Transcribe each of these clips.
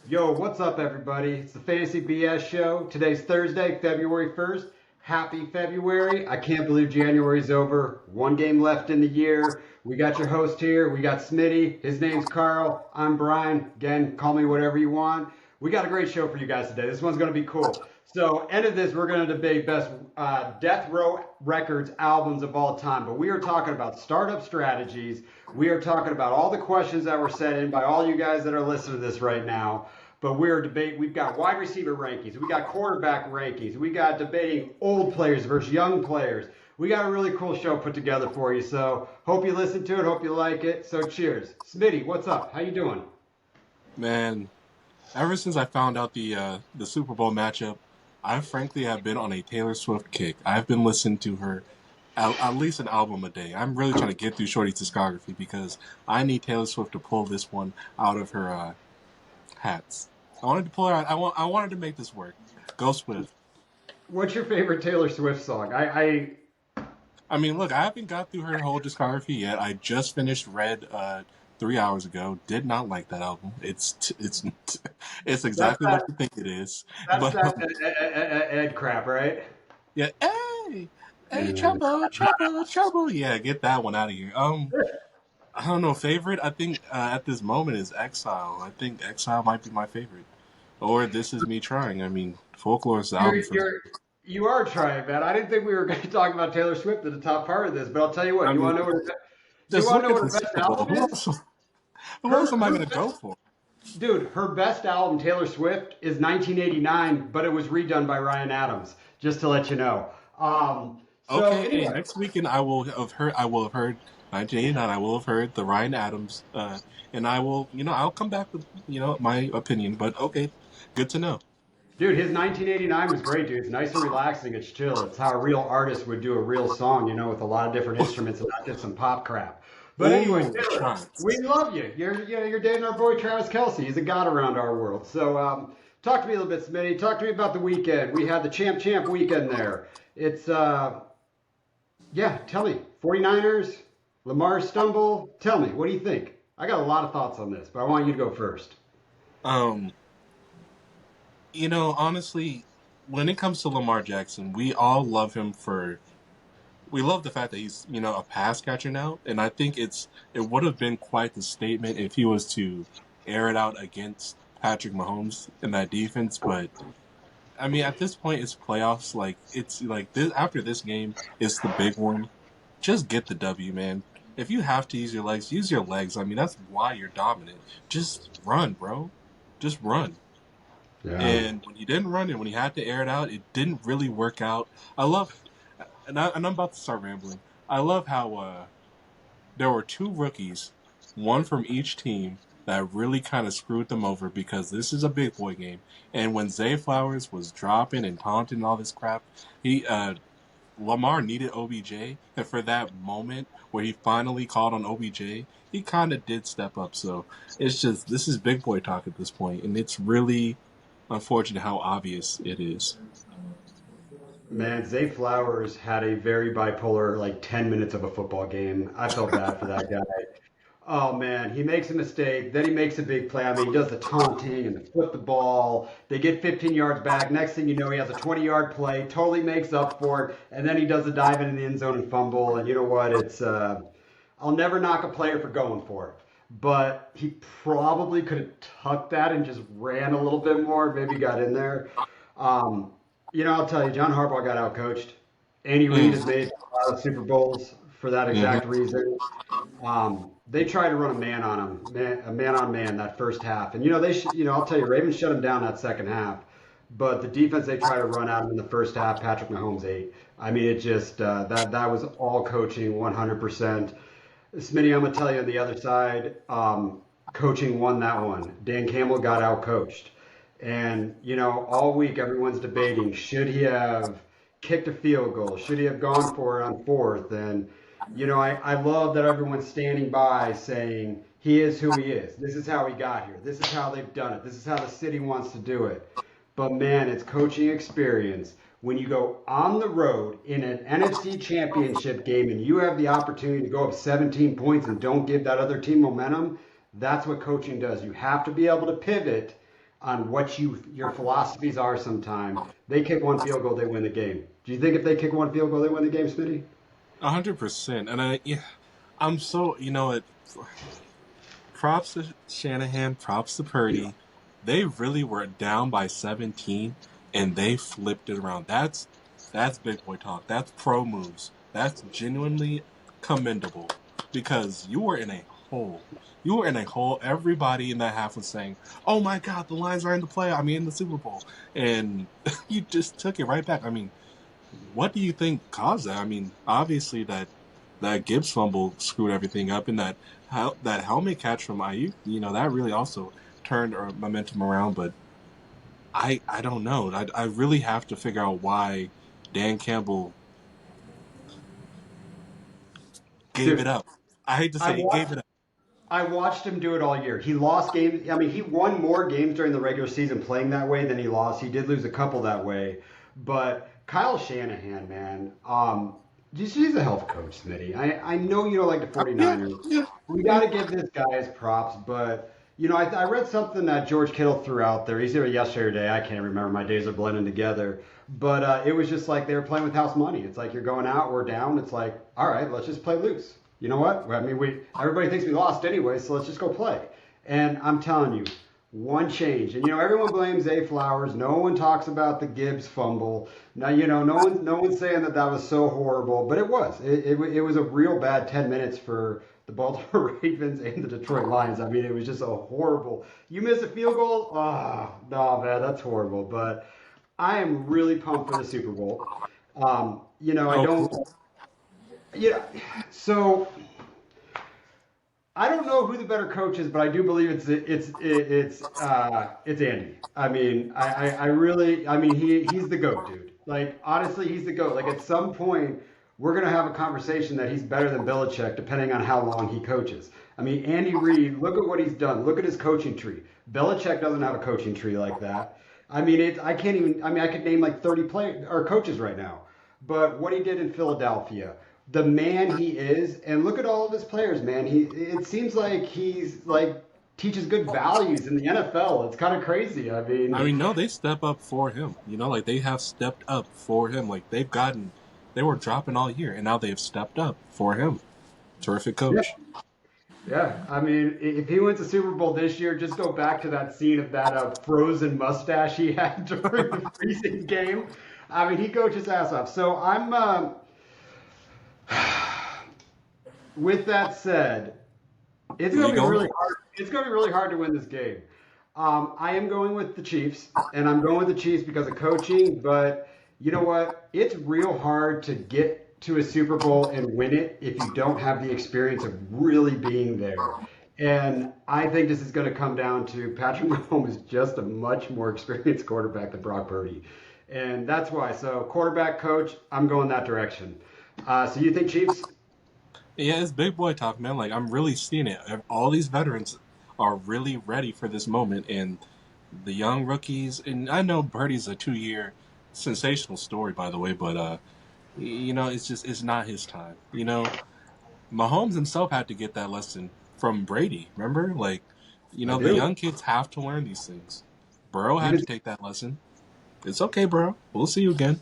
Yo, what's up, everybody? It's the Fantasy BS Show. Today's Thursday, February 1st. Happy February. I can't believe January's over. One game left in the year. We got your host here. We got Smitty. His name's Carl. I'm Brian. Again, call me whatever you want. We got a great show for you guys today. This one's going to be cool. So, end of this, we're going to debate best Death Row Records albums of all time. But we are talking about startup strategies. We are talking about all the questions that were sent in by all you guys that are listening to this right now. But we're debating. We've got wide receiver rankings. We got quarterback rankings. We got debating old players versus young players. We got a really cool show put together for you. So hope you listen to it. Hope you like it. So cheers, Smitty. What's up? How you doing? Man, ever since I found out the Super Bowl matchup, I frankly have been on a Taylor Swift kick. I've been listening to her at least an album a day. I'm really trying to get through Shorty's discography because I need Taylor Swift to pull this one out of her hats. I wanted to pull her out. I wanted to make this work. Go Swift. What's your favorite Taylor Swift song? I mean, look, I haven't got through her whole discography yet. I just finished Red 3 hours ago. Did not like that album. It's That's exactly what that. you think it is. That's But that Ed crap, right? yeah, hey, Yeah. trouble. Yeah, get that one out of here. I don't know. Favorite? I think at this moment is Exile. I think Exile might be my favorite. Or This Is Me Trying. I mean, Folklore is the album You're for me. you're you are trying, man. I didn't think we were going to talk about Taylor Swift at the top part of this, but I'll tell you what. I You want mean, to know what? Do you just want to look know at what the her best Super Bowl. album is? Who else Her am I her going to go for? Dude, her best album, Taylor Swift, is 1989, but it was redone by Ryan Adams. Just to let you know. So Okay, hey, anyway, next weekend I will have heard. I will have heard 1989. I will have heard the Ryan Adams, and I will, I'll come back with, my opinion. But okay, good to know. dude, his 1989 was great, dude. It's nice and relaxing. It's chill. It's how a real artist would do a real song, with a lot of different instruments and not just some pop crap. But anyway, Ooh, Taylor, we shots. love you. You're dating our boy Travis Kelsey. He's a god around our world. So talk to me a little bit, Smitty. Talk to me about the weekend. We had the champ weekend there. It's Yeah, tell me. 49ers, Lamar stumble. Tell me, what do you think? I got a lot of thoughts on this, but I want you to go first. Um, honestly, when it comes to Lamar Jackson, we all love him for. We love the fact that he's, a pass catcher now, and I think it would have been quite the statement if he was to air it out against Patrick Mahomes in that defense, but I mean, at this point, it's playoffs. Like it's like this after this game, it's the big one. Just get the W, man. If you have to use your legs, use your legs. I mean, that's why you're dominant. Just run, bro. Just run. Yeah. And when he didn't run and when he had to air it out, it didn't really work out. I love, and I'm about to start rambling. I love how there were two rookies, one from each team, that really kind of screwed them over because this is a big boy game. And when Zay Flowers was dropping and taunting and all this crap, he Lamar needed OBJ, and for that moment where he finally called on OBJ, he kind of did step up. So it's just this is big boy talk at this point, and it's really unfortunate how obvious it is. Man, Zay Flowers had a very bipolar, like 10 minutes of a football game. I felt bad for that guy. Oh man, he makes a mistake, then he makes a big play. I mean, he does the taunting and the flip the ball. They get 15 yards back. Next thing you know, he has a 20-yard play, totally makes up for it, and then he does the dive in the end zone and fumble. And you know what? I'll never knock a player for going for it, but he probably could have tucked that and just ran a little bit more. Maybe got in there. Um, I'll tell you, John Harbaugh got outcoached. Andy Reid Mm, has made a lot of Super Bowls for that exact hmm reason. They tried to run a man on him, a man on man that first half, and I'll tell you, Ravens shut him down that second half, but the defense they tried to run at him in the first half, Patrick Mahomes ate. I mean, it just that was all coaching, 100%. Smitty, I'm gonna tell you on the other side, coaching won that one. Dan Campbell got out coached, and all week everyone's debating should he have kicked a field goal, should he have gone for it on fourth, and I love that everyone's standing by saying he is who he is. This is how he got here. This is how they've done it. This is how the city wants to do it. But man, it's coaching experience. When you go on the road in an NFC championship game and you have the opportunity to go up 17 points and don't give that other team momentum, that's what coaching does. You have to be able to pivot. on what your philosophies are sometime. They kick one field goal, they win the game. Do you think if they kick one field goal, they win the game, Smitty? 100%. And I'm so, what? Props to Shanahan, props to Purdy. They really were down by 17 and they flipped it around. That's big boy talk. That's pro moves. That's genuinely commendable because you were in a hole. You were in a hole. Everybody in that half was saying, "Oh my God, the Lions are in the play. I mean, in the Super Bowl," and you just took it right back. I mean, what do you think caused that? I mean, obviously that Gibbs fumble screwed everything up, and that helmet catch from Ayuk, that really also turned our momentum around. But I don't know. I really have to figure out why Dan Campbell gave it Dude, up. I hate to I say he gave watched it up. I watched him do it all year. He lost games. I mean, he won more games during the regular season playing that way than he lost. He did lose a couple that way, but Kyle Shanahan, man, he's a health coach, Smitty. I know you don't like the Yeah, 49ers. yeah, We got yeah. to give this guy his props, but I read something that George Kittle threw out there. He's here yesterday or today. I can't remember. My days are blending together. But it was just like they were playing with house money. It's like you're going out, we're down. It's like, all right, let's just play loose. You know what? I mean, everybody thinks we lost anyway, so let's just go play. And I'm telling you, one change. And everyone blames Zay Flowers. No one talks about the Gibbs fumble. Now, no one's saying that was so horrible, but it was. It was a real bad 10 minutes for the Baltimore Ravens and the Detroit Lions. I mean, it was just a horrible. You miss a field goal? Oh, no, man, that's horrible. But I am really pumped for the Super Bowl. I Oh, don't. cool. Yeah. So I don't know who the better coach is, but I do believe it's Andy. I mean, I really, I mean, he's the goat, dude. Like honestly, he's the goat. Like at some point, we're gonna have a conversation that he's better than Belichick, depending on how long he coaches. I mean, Andy Reid, look at what he's done. Look at his coaching tree. Belichick doesn't have a coaching tree like that. I mean, I can't even. I mean, I could name like 30 play or coaches right now. But what he did in Philadelphia, the man he is, and look at all of his players, man. It seems like he's like teaches good values in the NFL. It's kind of crazy. I I mean, mean, no, they step up for him. Like they have stepped up for him. Like they were dropping all year, and now they've stepped up for him. Terrific yeah, coach. yeah. I mean, if he wins the Super Bowl this year, just go back to that scene of that frozen mustache he had during the freezing game. I mean, he coached his ass off. So with that said, it's Who going you to be going really with? hard. It's going to be really hard to win this game. I am going with the Chiefs, and I'm going with the Chiefs because of coaching. But you know what? It's real hard to get to a Super Bowl and win it if you don't have the experience of really being there. And I think this is going to come down to Patrick Mahomes is just a much more experienced quarterback than Brock Purdy. And that's why. So, quarterback coach, I'm going that direction. So, you think Chiefs? Yeah, it's big boy talk, man. Like I'm really seeing it. All these veterans are really ready for this moment, and the young rookies. And I know Birdie's a 2 year sensational story, by the way, but it's not his time. Mahomes himself had to get that lesson from Brady. Remember, like, I the do. young kids have to learn these things. Burrow You've had been to take that lesson. It's okay, bro. We'll see you again.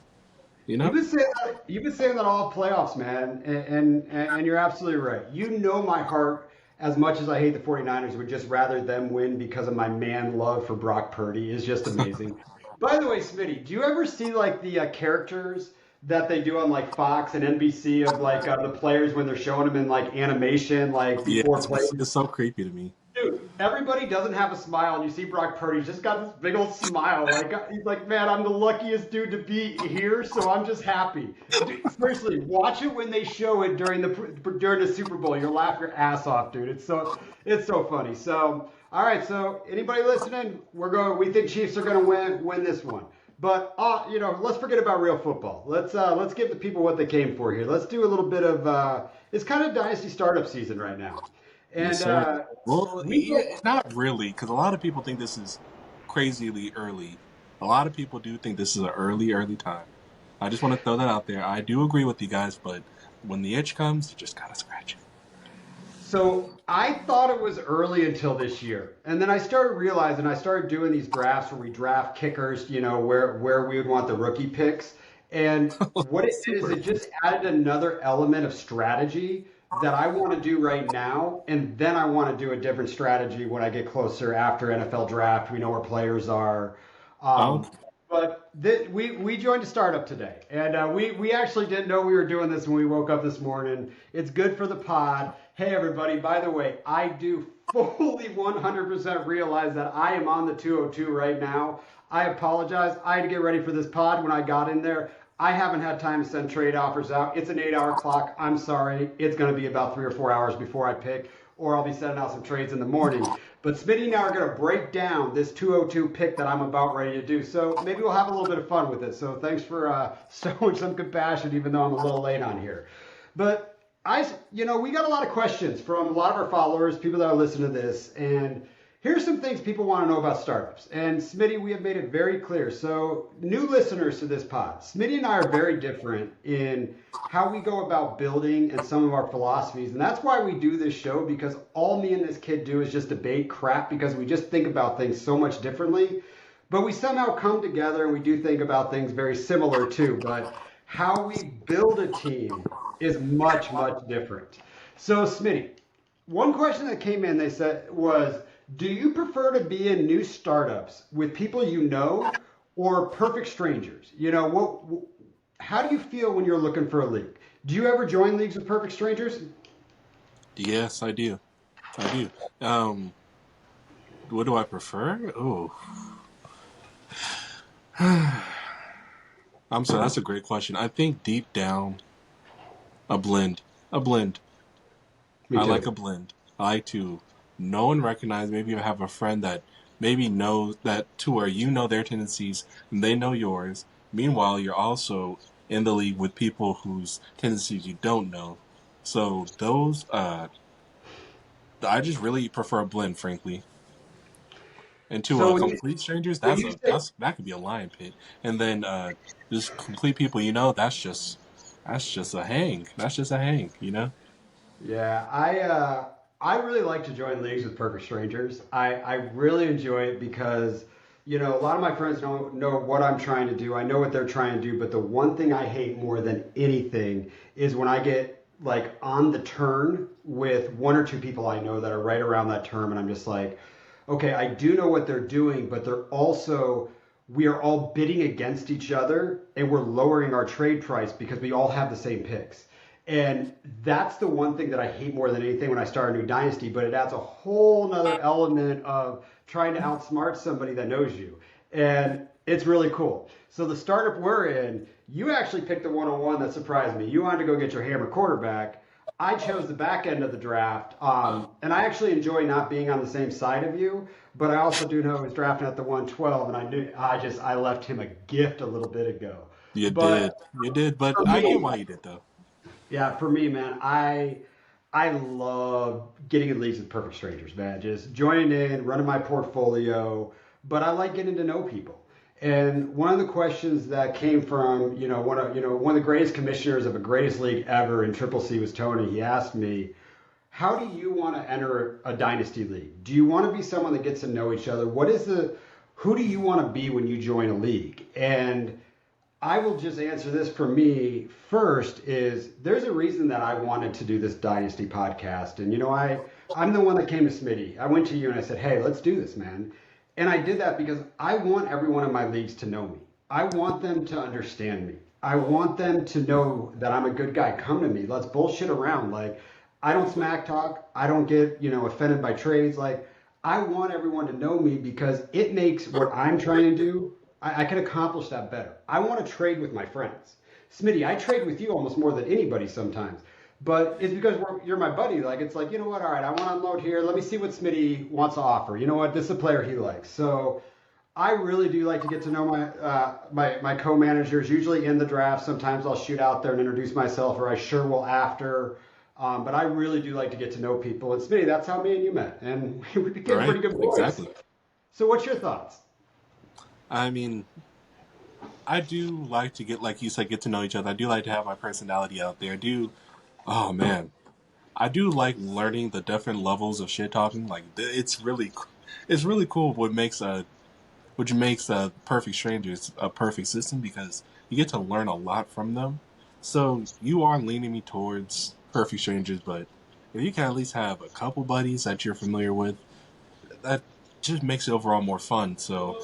You You've know. been saying that. You've been saying that all playoffs, man, and you're absolutely right. You know my heart. As much as I hate the 49ers, would just rather them win because of my man love for Brock Purdy is just amazing. By the way, Smitty, do you ever see like the characters that they do on like Fox and NBC of like the players when they're showing them in like animation, like Yeah, before it's, plays? it's so creepy to me. Dude, everybody doesn't have a smile, and you see Brock Purdy he's just got this big old smile. Like he's like, man, I'm the luckiest dude to be here, so I'm just happy. Dude, seriously, watch it when they show it during the Super Bowl. You'll laugh your ass off, dude. It's so funny. So, all right, so anybody listening, we're going. We think Chiefs are going to win this one. But let's forget about real football. Let's give the people what they came for here. Let's do a little bit of it's kind of dynasty startup season right now. Yes, And sir. Well, we yeah, go. not really, because a lot of people think this is crazily early. A lot of people do think this is an early, early time. I just want to throw that out there. I do agree with you guys, but when the itch comes, you just gotta scratch it. So I thought it was early until this year. And then I started realizing I started doing these drafts where we draft kickers, where we would want the rookie picks. And what it did is Super. it just added another element of strategy that I want to do right now. And then I want to do a different strategy when I get closer after NFL draft. We know where players are. Um, Okay. we joined a startup today, and we actually didn't know we were doing this when we woke up this morning. It's good for the pod. Hey everybody! By the way, I do fully 100% realize that I am on the 202 right now. I apologize. I had to get ready for this pod when I got in there. I haven't had time to send trade offers out. It's an 8 hour clock. I'm sorry. It's going to be about 3 or 4 hours before I pick, or I'll be sending out some trades in the morning. But Smitty and I are going to break down this 202 pick that I'm about ready to do. So maybe we'll have a little bit of fun with it. So thanks for showing some compassion, even though I'm a little late on here. But we got a lot of questions from a lot of our followers, people that are listening to this, and here's some things people want to know about startups. And Smitty, we have made it very clear. So new listeners to this pod, Smitty and I are very different in how we go about building and some of our philosophies. And that's why we do this show, because all me and this kid do is just debate crap because we just think about things so much differently. But we somehow come together and we do think about things very similar too. But how we build a team is much, much different. So Smitty, one question that came in, they said, was, do you prefer to be in new startups with people you know or perfect strangers? How do you feel when you're looking for a league? Do you ever join leagues with perfect strangers? Yes, I do. I do. Um, what do I prefer? Oh, I'm sorry. That's a great question. I think deep down, a blend. A blend. Me I like too. a blend. I like to know and recognize. Maybe you have a friend that maybe knows that to where you know their tendencies and they know yours. Meanwhile, you're also in the league with people whose tendencies you don't know. So those, I just really prefer a blend, frankly. And to So complete strangers, when you say that could be a lion pit. And then just complete people, that's just a hang. That's just a hang. Yeah, I really like to join leagues with perfect strangers. I really enjoy it because a lot of my friends don't know what I'm trying to do. I know what they're trying to do, but the one thing I hate more than anything is when I get like on the turn with one or two people I know that are right around that term, and I'm just like, okay, I do know what they're doing, but we are all bidding against each other and we're lowering our trade price because we all have the same picks. And that's the one thing that I hate more than anything when I start a new dynasty, but it adds a whole nother element of trying to outsmart somebody that knows you. And it's really cool. So the startup we're in, you actually picked the one-on-one that surprised me. You wanted to go get your hammer quarterback. I chose the back end of the draft, and I actually enjoy not being on the same side of you. But I also do know he was drafting at the 112, and I left him a gift a little bit ago. You did. But You did. But for I get me, why you did, though. yeah, for me, man, I love getting in leagues with perfect strangers, man. Just joining in, running my portfolio, but I like getting to know people. And one of the questions that came from, one of the greatest commissioners of the greatest league ever in Triple C was Tony. He asked me, how do you want to enter a dynasty league? Do you want to be someone that gets to know each other? Who do you want to be when you join a league? And I will just answer this for me first is there's a reason that I wanted to do this Dynasty podcast. And I'm the one that came to Smitty. I went to you and I said, hey, let's do this, man. And I did that because I want everyone in my leagues to know me. I want them to understand me. I want them to know that I'm a good guy. Come to me. Let's bullshit around. Like, I don't smack talk. I don't get, offended by trades. Like, I want everyone to know me because it makes what I'm trying to do, I can accomplish that better. I want to trade with my friends. Smitty, I trade with you almost more than anybody sometimes. But it's because you're my buddy. Like, it's like, you know what? All right, I want to unload here. Let me see what Smitty wants to offer. You know what? This is a player he likes. So I really do like to get to know my co-managers, usually in the draft. Sometimes I'll shoot out there and introduce myself, or I sure will after. But I really do like to get to know people. And Smitty, that's how me and you met. And we became Right? pretty good boys. Exactly. So what's your thoughts? I mean, I do like to get, like you said, get to know each other. I do like to have my personality out there. I do. Oh man. I do like learning the different levels of shit talking. Like it's really cool. Which makes Perfect Strangers a perfect system because you get to learn a lot from them. So you are leaning me towards Perfect Strangers, but if you can at least have a couple buddies that you're familiar with, that just makes it overall more fun. So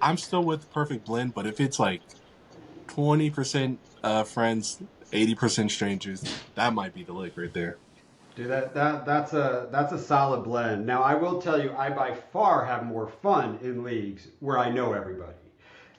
I'm still with Perfect Blend, but if it's like 20% friends, 80% strangers, that might be the lick right there. Dude, that's a solid blend. Now, I will tell you, I by far have more fun in leagues where I know everybody.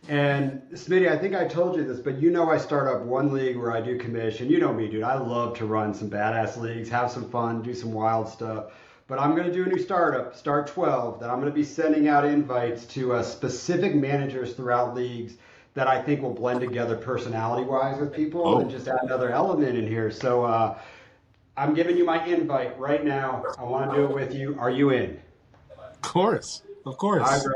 And Smitty, I think I told you this, but you know I start up one league where I do commission. You know me, dude. I love to run some badass leagues, have some fun, do some wild stuff. But I'm going to do a new startup, Start 12, that I'm going to be sending out invites to specific managers throughout leagues that I think will blend together personality wise with people and Oh, just add another element in here. So I'm giving you my invite right now. I want to do it with you. Are you in? of course, of All right, course. bro.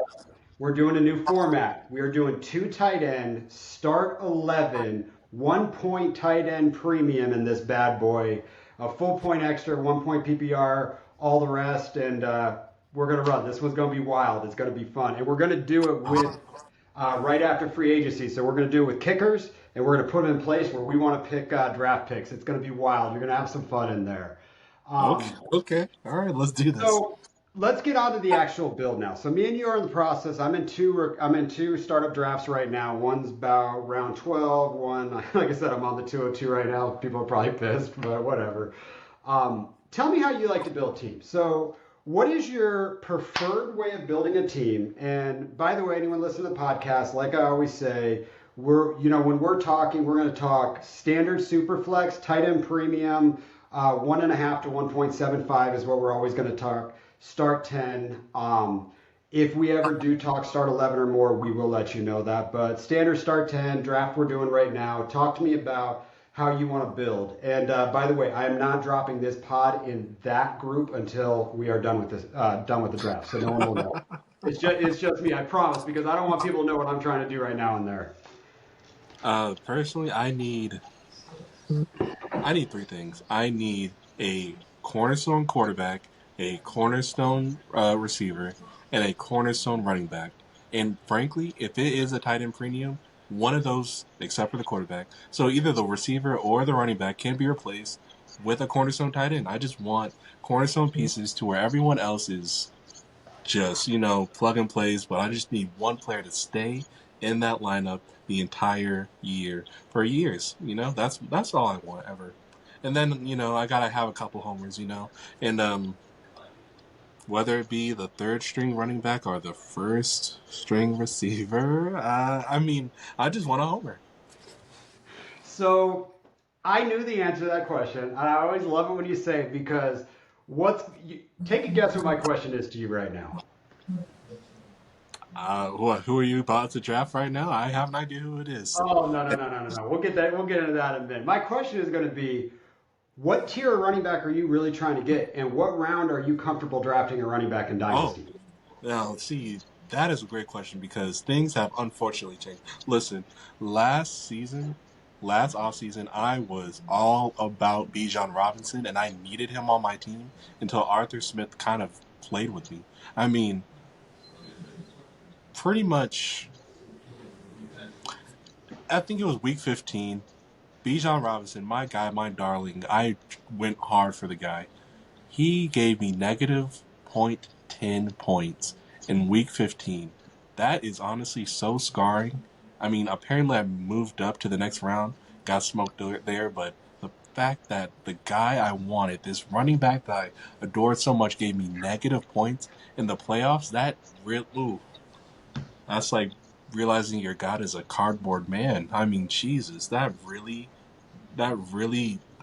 We're doing a new format. We are doing two tight end, start 11, 1 point tight end premium in this bad boy, a full point extra, 1 point PPR, all the rest, and we're going to run. This one's going to be wild. It's going to be fun. And we're going to do it with right after free agency. So we're going to do it with kickers, and we're going to put it in place where we want to pick draft picks. It's going to be wild. You're going to have some fun in there. Okay, okay, all right, let's do this. So let's get on to the actual build now. So me and you are in the process. I'm in two startup drafts right now. One's about round 12. One, like I said, I'm on the 202 right now. People are probably pissed, but whatever. Tell me how you like to build teams. So what is your preferred way of building a team? And by the way, anyone listening to the podcast, like I always say, when we're talking, we're going to talk standard superflex, tight end premium, 1.5 to 1.75 is what we're always going to talk. Start 10. If we ever do talk start 11 or more, we will let you know that. But standard start 10 draft we're doing right now. Talk to me about how you want to build. And by the way, I am not dropping this pod in that group until we are done with this, done with the draft. So no one will know. It's just me. I promise, because I don't want people to know what I'm trying to do right now in there. Personally, I need three things. I need a cornerstone quarterback, a cornerstone receiver, and a cornerstone running back. And frankly, if it is a tight end premium, one of those, except for the quarterback, so either the receiver or the running back can be replaced with a cornerstone tight end. I just want cornerstone pieces to where everyone else is just, plug and plays, but I just need one player to stay in that lineup the entire year for years. That's all I want ever. And then, I gotta have a couple homers, and whether it be the third string running back or the first string receiver, I just want a homer. So I knew the answer to that question, and I always love it when you say it because take a guess what my question is to you right now. Who are you about to draft right now? I have an idea who it is. Oh, no, no, no, no, no, no. We'll get into that in a minute. My question is going to be, what tier of running back are you really trying to get, and what round are you comfortable drafting a running back in Oh, Dynasty? now see, that is a great question because things have unfortunately changed. Listen, last season, last offseason, I was all about Bijan Robinson and I needed him on my team until Arthur Smith kind of played with me. I mean, pretty much, I think it was week 15. Bijan Robinson, my guy, my darling, I went hard for the guy. He gave me negative point 10 points in week 15. That is honestly so scarring. I mean, apparently I moved up to the next round, got smoked there, but the fact that the guy I wanted, this running back that I adored so much, gave me negative points in the playoffs, that's like realizing your God is a cardboard man. I mean, Jesus, that really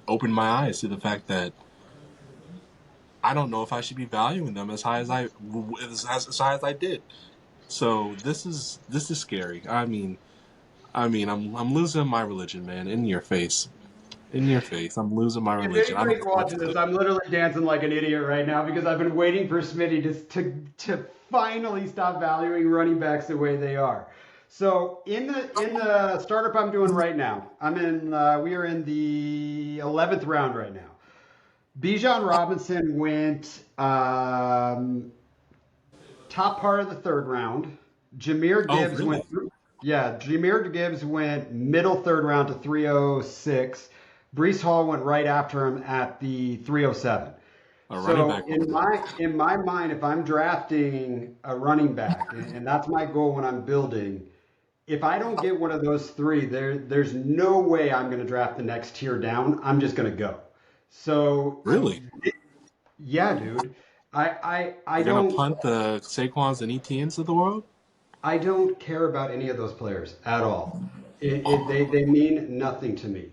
opened my eyes to the fact that I don't know if I should be valuing them as high as high as I did. So this is scary. I'm losing my religion, man. In your face. I'm losing my If religion. I don't anybody's know what to watching do. this, I'm literally dancing like an idiot right now because I've been waiting for Smitty to finally stop valuing running backs the way they are. So in the startup I'm doing right now, we are in the 11th round right now. Bijan Robinson went top part of the third round. Jameer Oh, Gibbs really? went yeah, Jameer Gibbs went middle third round to 306. Brees Hall went right after him at the 307. A running So back went there. in my mind, if I'm drafting a running back, and that's my goal when I'm building, if I don't get one of those three, there's no way I'm going to draft the next tier down. I'm just going to go. So Really? yeah, dude, I You're gonna don't punt the Saquons and ETNs of the world? I don't care about any of those players at all. Oh, They mean nothing to me.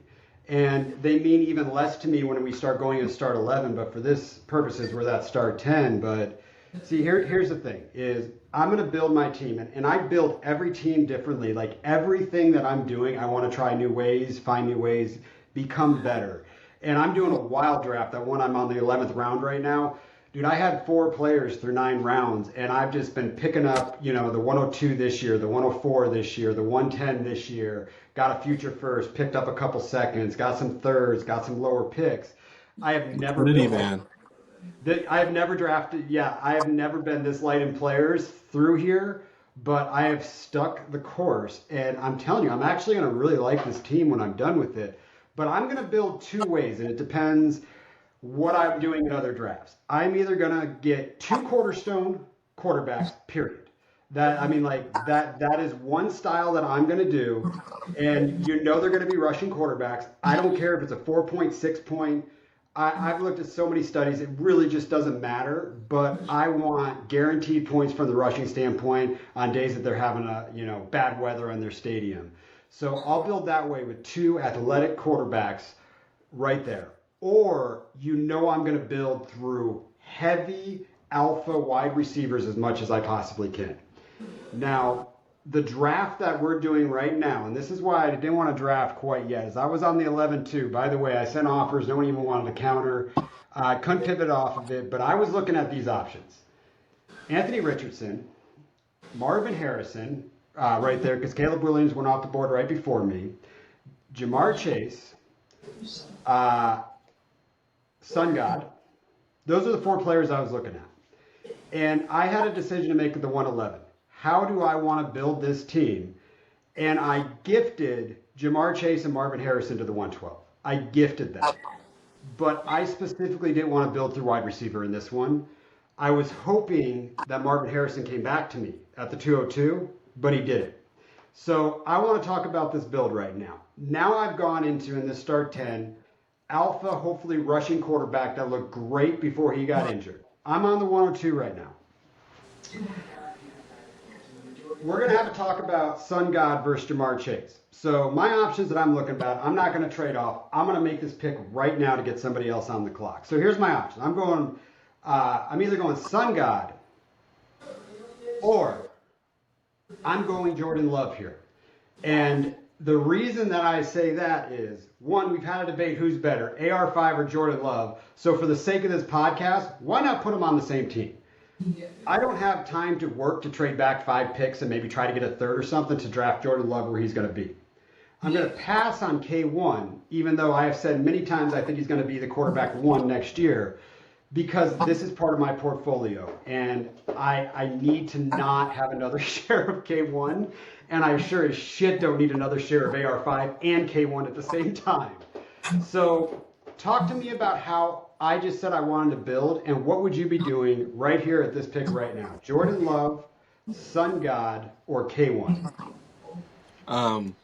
And they mean even less to me when we start going to start 11. But for this purposes, we're that start 10. But see, here's the thing is I'm going to build my team. And I build every team differently. Like everything that I'm doing, I want to try new ways, find new ways, become better. And I'm doing a wild draft. That one I'm on the 11th round right now. Dude, I had four players through 9 rounds, and I've just been picking up, the 102 this year, the 104 this year, the 110 this year. Got a future first, picked up a couple seconds, got some thirds, got some lower picks. I have never liquidity, built a man. I have never drafted, yeah, I have never been this light in players through here, but I have stuck the course. And I'm telling you, I'm actually going to really like this team when I'm done with it. But I'm going to build two ways, and it depends what I'm doing in other drafts. I'm either going to get two cornerstone quarterbacks, period. That I mean, like that is one style that I'm going to do, and they're going to be rushing quarterbacks. I don't care if it's a 4.6 point. I've looked at so many studies; it really just doesn't matter. But I want guaranteed points from the rushing standpoint on days that they're having a bad weather in their stadium. So I'll build that way with two athletic quarterbacks right there. Or I'm going to build through heavy alpha wide receivers as much as I possibly can. Now, the draft that we're doing right now, and this is why I didn't want to draft quite yet, is I was on the 11 too. By the way, I sent offers. No one even wanted to counter. I couldn't pivot off of it, but I was looking at these options. Anthony Richardson, Marvin Harrison, right there, because Caleb Williams went off the board right before me. Jamar Chase, uh, Sun God. Those are the four players I was looking at. And I had a decision to make at the 111. How do I want to build this team? And I gifted Jamar Chase and Marvin Harrison to the 112. I gifted them. But I specifically didn't want to build through wide receiver in this one. I was hoping that Marvin Harrison came back to me at the 202, but he didn't. So I want to talk about this build right now. Now I've gone into in this start 10 alpha, hopefully rushing quarterback that looked great before he got injured. I'm on the 102 right now. We're going to have to talk about Sun God versus Jamar Chase. So my options that I'm looking at, I'm not going to trade off. I'm going to make this pick right now to get somebody else on the clock. So here's my option. I'm either going Sun God or I'm going Jordan Love here. And the reason that I say that is one, we've had a debate who's better, AR5 or Jordan Love. So for the sake of this podcast, why not put them on the same team? I don't have time to work to trade back 5 picks and maybe try to get a third or something to draft Jordan Love where he's going to be. I'm going to pass on K1, even though I have said many times I think he's going to be the quarterback one next year, because this is part of my portfolio. And I need to not have another share of K1. And I sure as shit don't need another share of AR5 and K1 at the same time. So talk to me about how I just said I wanted to build, and what would you be doing right here at this pick right now? Jordan Love, Sun God, or K1? Um,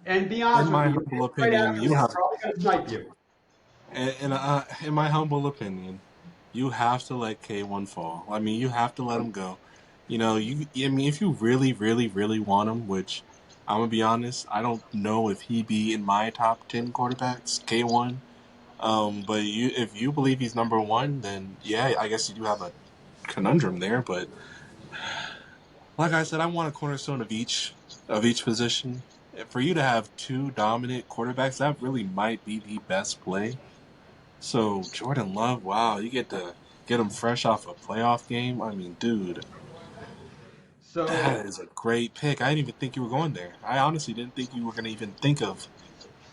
And be in honest with my me, humble right opinion, after me, you I'm have, probably going to snipe you. in my humble opinion, you have to let K1 fall. I mean, you have to let him go. I mean, if you really, really, really want him, which I'm gonna be honest, I don't know if he be in my top 10 quarterbacks, K1. But if you believe he's number one, then yeah, I guess you do have a conundrum there. But like I said, I want a cornerstone of each position. For you to have two dominant quarterbacks, that really might be the best play. So Jordan Love, wow, you get to get him fresh off a playoff game. I mean, dude, that So is a great pick. I didn't even think you were going there. I honestly didn't think you were going to even think of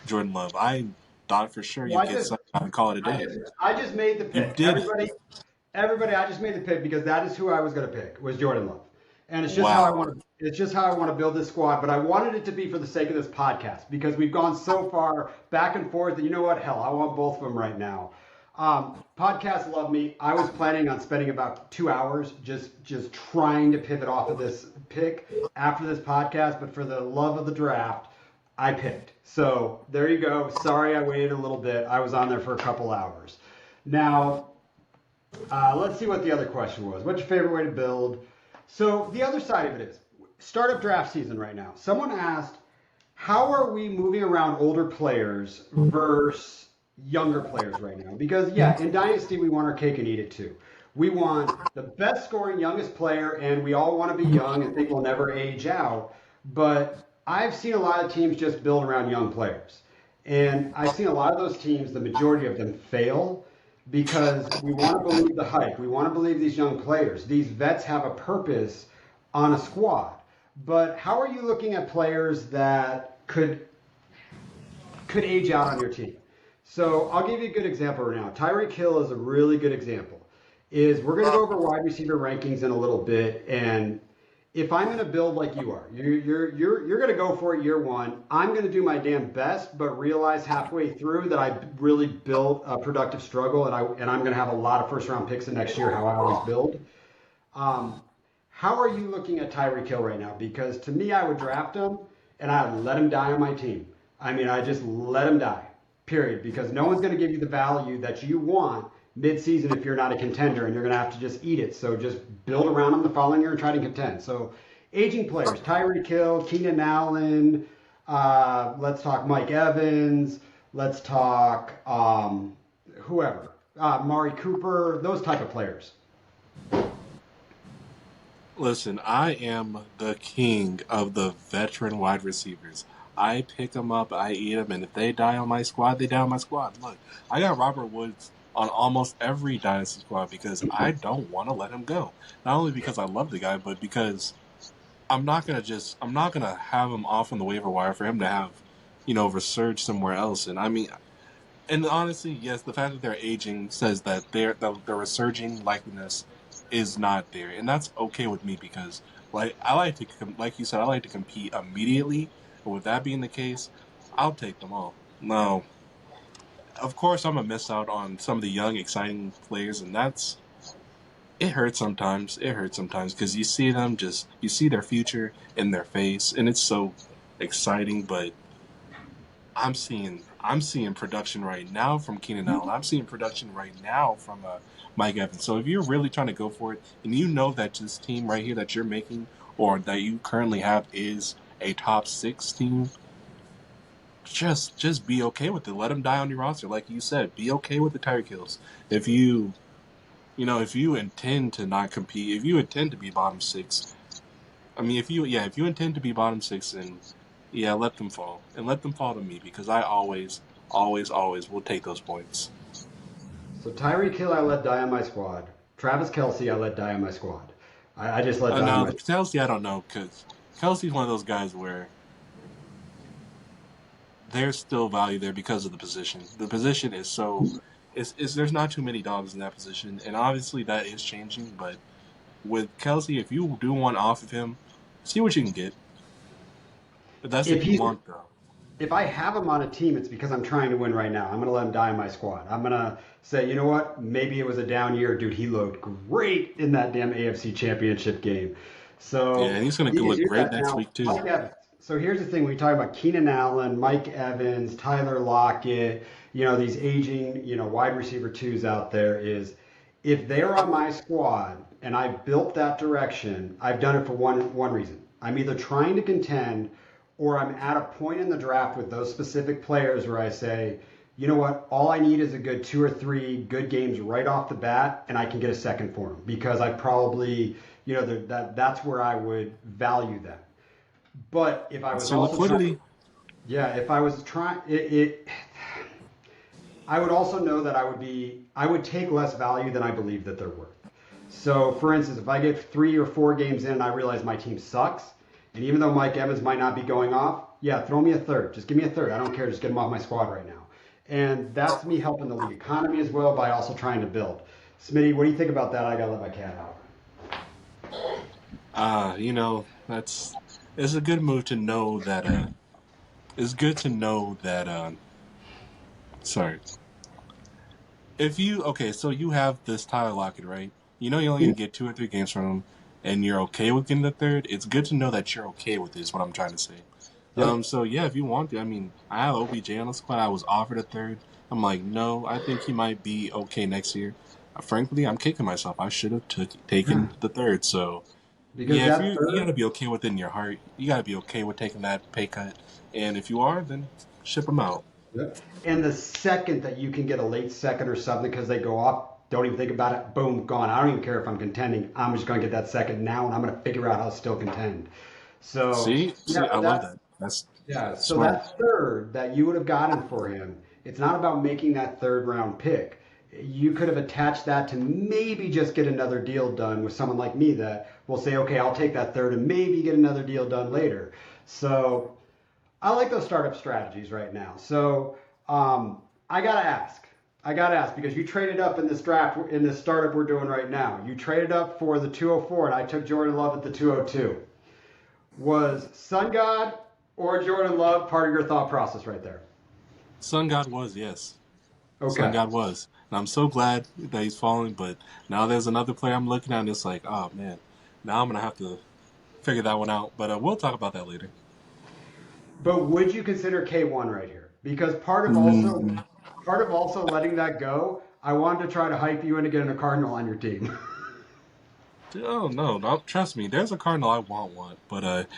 Jordan Love. I thought for sure Well, you'd get something out and call it a day. I just made the You pick. did. Everybody, I just made the pick because that is who I was going to pick was Jordan Love, and it's just how I Wow. want to. It's just how I want to build this squad. But I wanted it to be for the sake of this podcast because we've gone so far back and forth. And you know what? Hell, I want both of them right now. Podcasts love me. I was planning on spending about 2 hours just trying to pivot off of this pick after this podcast, but for the love of the draft, I picked. So there you go. Sorry I waited a little bit. I was on there for a couple hours. Now, let's see what the other question was. What's your favorite way to build? So the other side of it is startup draft season right now. Someone asked, how are we moving around older players versus younger players right now? Because yeah, in Dynasty we want our cake and eat it too. We want the best scoring youngest player, and we all want to be young and think we'll never age out. But I've seen a lot of teams just build around young players. And I've seen a lot of those teams, the majority of them fail because we want to believe the hype. We want to believe these young players. These vets have a purpose on a squad. But how are you looking at players that could age out on your team? So I'll give you a good example right now. Tyreek Hill is a really good example. Is we're going to go over wide receiver rankings in a little bit, and if I'm going to build like you are, you're going to go for it year one. I'm going to do my damn best, but realize halfway through that I really built a productive struggle, and I'm going to have a lot of first round picks in next year. How I always build. How are you looking at Tyreek Hill right now? Because to me, I would draft him and I'd let him die on my team. I mean, I just let him die, period. Because no one's going to give you the value that you want mid-season if you're not a contender, and you're going to have to just eat it. So just build around him the following year and try to contend. So aging players, Tyreek Hill, Keenan Allen, let's talk Mike Evans, let's talk whoever, Mari Cooper, those type of players. Listen, I am the king of the veteran wide receivers. I pick them up, I eat them, and if they die on my squad, they die on my squad. Look, I got Robert Woods on almost every dynasty squad because I don't want to let him go. Not only because I love the guy, but because I'm not gonna have him off on the waiver wire for him to have, resurge somewhere else. And I mean, and honestly, yes, the fact that they're aging says that the resurging likeliness is not there, and that's okay with me because, like you said, I like to compete immediately. But with that being the case, I'll take them all. Now, of course, I'm gonna miss out on some of the young, exciting players, and it hurts sometimes. It hurts sometimes because you see their future in their face, and it's so exciting. But I'm seeing production right now from Keenan Allen. I'm seeing production right now from Mike Evans. So if you're really trying to go for it, and you know that this team right here that you're making or that you currently have is a top 6 team, just be okay with it. Let them die on your roster, like you said. Be okay with the Tyreek Hills. If if you intend to not compete, if you intend to be bottom 6, I mean, if you intend to be bottom 6, then yeah, let them fall and let them fall to me because I always, always, always will take those points. So Tyreek Hill, I let die on my squad. Travis Kelce, I let die on my squad. I just let die on No, my. the Kelsey, I don't know because Kelsey's one of those guys where there's still value there because of the position. The position is so, there's not too many dogs in that position, and obviously that is changing. But with Kelsey, if you do want off of him, see what you can get. But that's If if you he's want though. if I have him on a team, it's because I'm trying to win right now. I'm going to let him die in my squad. I'm going to say, you know what? Maybe it was a down year. Dude, he looked great in that damn AFC Championship game. Yeah, So and he's gonna he can look do great that. next Now, week too. Mike Evans. So here's the thing. We talk about Keenan Allen, Mike Evans, Tyler Lockett, these aging, wide receiver twos out there is if they're on my squad and I built that direction, I've done it for one reason. I'm either trying to contend or I'm at a point in the draft with those specific players where I say, you know what, all I need is a good 2 or 3 good games right off the bat, and I can get a second for them because I probably, that's where I would value them. But if I was So also trying, liquidity. yeah, if I was trying, I would also know that I would take less value than I believe that they're worth. So, for instance, if I get 3 or 4 games in and I realize my team sucks, and even though Mike Evans might not be going off, yeah, throw me a third. Just give me a third. I don't care. Just get him off my squad right now. And that's me helping the league economy as well by also trying to build. Smitty, what do you think about that? I gotta let my cat out. That's it's a good move to know that. It's good to know that. Sorry, if you okay, so you have this Tyler Lockett, right? You know you're only gonna get 2 or 3 games from him, and you're okay with getting the third. It's good to know that you're okay with this. Is what I'm trying to say. Yep. So yeah, if you want to, I mean, I have OBJ on the squad. I was offered a third. I'm like, no, I think he might be okay next year. Frankly, I'm kicking myself. I should have Yeah. taken the third. So Because yeah, if that you gotta third, be okay with it in your heart. You gotta be okay with taking that pay cut. And if you are, then ship him out. yep. And the second that you can get a late second or something because they go off, don't even think about it. Boom, gone. I don't even care if I'm contending. I'm just going to get that second now, and I'm going to figure out how to still contend. So See, yeah, I but love that that. That's yeah. So smart. that third that you would have gotten for him, it's not about making that third round pick. You could have attached that to maybe just get another deal done with someone like me that will say, okay, I'll take that third and maybe get another deal done later. So I like those startup strategies right now. So I gotta ask. I gotta ask because you traded up in this draft in this startup we're doing right now. You traded up for the 204, and I took Jordan Love at the 202. Was Sun God or Jordan Love part of your thought process right there? Sun God was, yes. Sun Okay. God was. And I'm so glad that he's falling, but now there's another player I'm looking at and it's like, oh man, now I'm gonna have to figure that one out. But we'll talk about that later. But would you consider K1 right here? Because Mm, part of also letting that go, I wanted to try to hype you into getting a Cardinal on your team. oh no, trust me. There's a Cardinal I want, but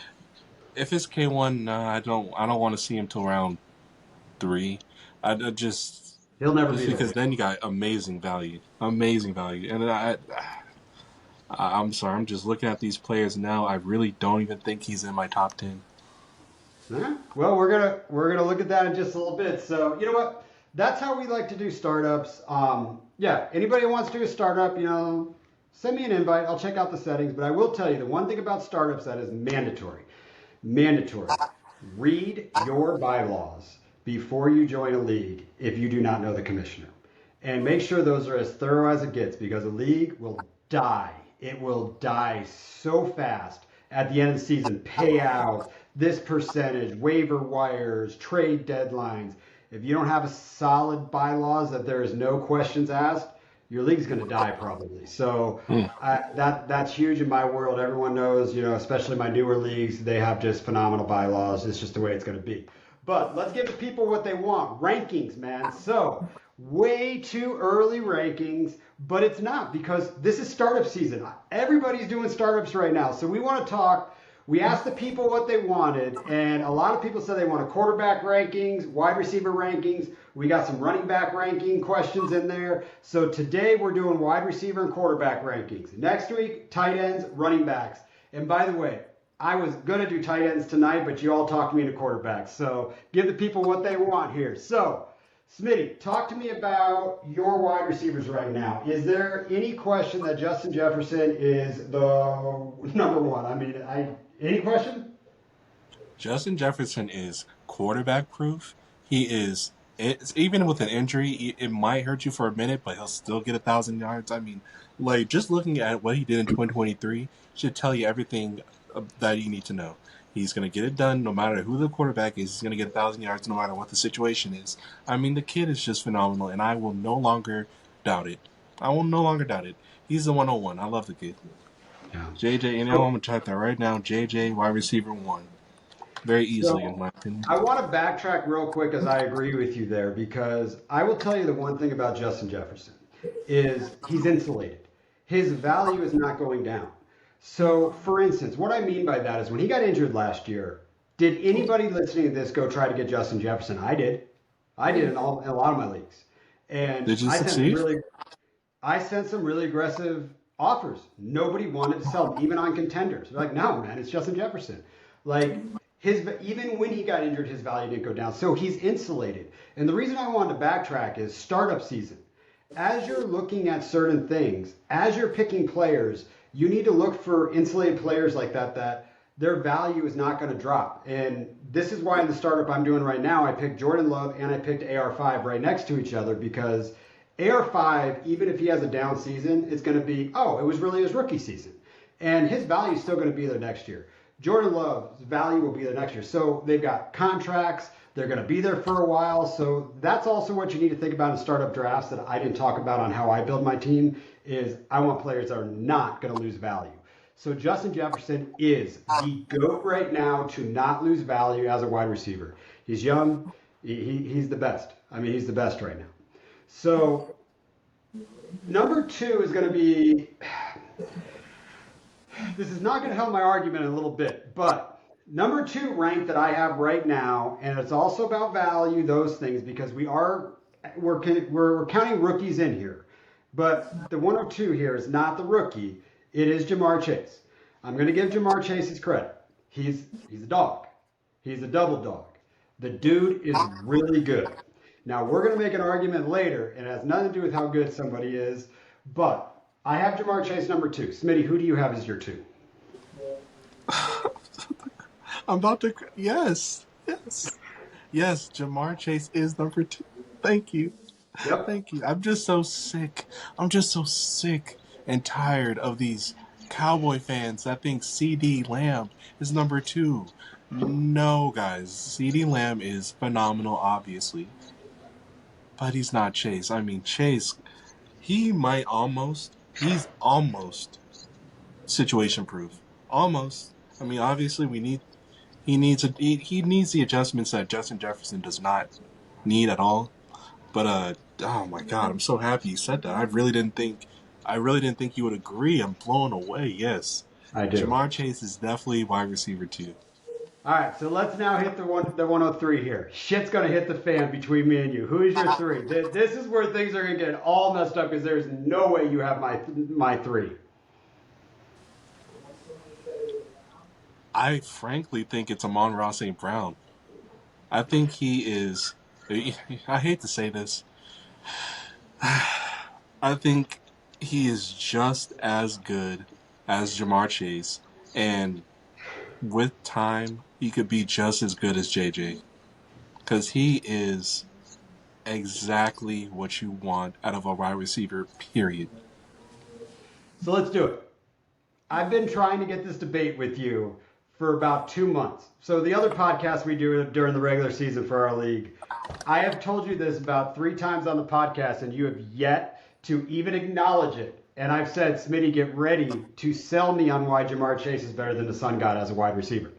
if it's K1, I don't want to see him till round 3. I He'll never just be there. because then you got amazing value, and I'm sorry, I'm just looking at these players now. I really don't even think he's in my top 10. Huh? Well, we're gonna look at that in just a little bit. So you know what? That's how we like to do startups. Yeah, anybody who wants to do a startup, send me an invite. I'll check out the settings. But I will tell you the one thing about startups that is mandatory. Mandatory. Read your bylaws before you join a league if you do not know the commissioner. And make sure those are as thorough as it gets because a league will die. It will die so fast at the end of the season. Payouts, this percentage, waiver wires, trade deadlines. If you don't have a solid bylaws that there is no questions asked, your league's going to die probably. So Hmm. that's huge in my world. Everyone knows, especially my newer leagues, they have just phenomenal bylaws. It's just the way it's going to be. But let's give the people what they want. Rankings, man. So way too early rankings, but it's not because this is startup season. Everybody's doing startups right now. So we want to talk. We asked the people what they wanted, and a lot of people said they want a quarterback rankings, wide receiver rankings. We got some running back ranking questions in there. So today we're doing wide receiver and quarterback rankings. Next week, tight ends, running backs. And by the way, I was going to do tight ends tonight, but you all talked me into quarterbacks. So give the people what they want here. So, Smitty, talk to me about your wide receivers right now. Is there any question that Justin Jefferson is the number one? I mean, any question? Justin Jefferson is quarterback proof. He is. It's even with an injury, it might hurt you for a minute, but he'll still get 1,000 yards. I mean, like just looking at what he did in 2023 should tell you everything that you need to know. He's going to get it done no matter who the quarterback is. He's going to get 1,000 yards no matter what the situation is. I mean, the kid is just phenomenal, and I will no longer doubt it. I will no longer doubt it. He's the 101. I love the kid. Yeah. JJ, I'm So, going to type that right now. JJ, wide receiver 1. Very easily, in so my opinion. I want to backtrack real quick as I agree with you there because I will tell you the one thing about Justin Jefferson is he's insulated. His value is not going down. So, for instance, what I mean by that is when he got injured last year, did anybody listening to this go try to get Justin Jefferson? I did. I did in a lot of my leagues. And Did you succeed? I sent some really aggressive offers. Nobody wanted to sell him, even on contenders. They're like, no, man, it's Justin Jefferson. Like his even when he got injured, his value didn't go down. So he's insulated. And the reason I wanted to backtrack is startup season. As you're looking at certain things, as you're picking players, you need to look for insulated players like that their value is not going to drop. And this is why in the startup I'm doing right now, I picked Jordan Love and I picked AR5 right next to each other because AR5, even if he has a down season, it's going to be, oh, it was really his rookie season. And his value is still going to be there next year. Jordan Love's value will be there next year. So they've got contracts. They're going to be there for a while. So that's also what you need to think about in startup drafts that I didn't talk about on how I build my team is I want players that are not going to lose value. So Justin Jefferson is the GOAT right now to not lose value as a wide receiver. He's young. He's the best. I mean, he's the best right now. So number 2 is going to be, this is not going to help my argument in a little bit, but number 2 rank that I have right now, and it's also about value, those things, because we're counting rookies in here. But the 102 here is not the rookie. It is Ja'Marr Chase. I'm going to give Ja'Marr Chase his credit. He's a dog. He's a double dog. The dude is really good. Now, we're going to make an argument later, and it has nothing to do with how good somebody is, but I have Ja'Marr Chase number 2. Smitty, who do you have as your 2? I'm about to. Yes. Ja'Marr Chase is number 2. Thank you. Yep. Thank you. I'm just so sick and tired of these Cowboy fans that think CeeDee Lamb is number 2. No, guys. CeeDee Lamb is phenomenal, obviously. But he's not Chase. I mean, Chase, he's almost situation proof. Almost. I mean, obviously he needs the adjustments that Justin Jefferson does not need at all. But oh my God, I'm so happy you said that. I really didn't think you would agree. I'm blown away. Yes, I do. Ja'Marr Chase is definitely wide receiver 2. All right, so let's now hit the 103 here. Shit's going to hit the fan between me and you. Who is your 3? This is where things are going to get all messed up because there's no way you have my 3. I frankly think it's Amon-Ra St. Brown. I think he is. I hate to say this. I think he is just as good as Ja'Marr Chase, and with time, he could be just as good as JJ. Because he is exactly what you want out of a wide receiver, period. So let's do it. I've been trying to get this debate with you for about 2 months. So the other podcast we do during the regular season for our league, I have told you this about 3 times on the podcast, and you have yet to even acknowledge it. And I've said, Smitty, get ready to sell me on why Ja'Marr Chase is better than the Sun God as a wide receiver.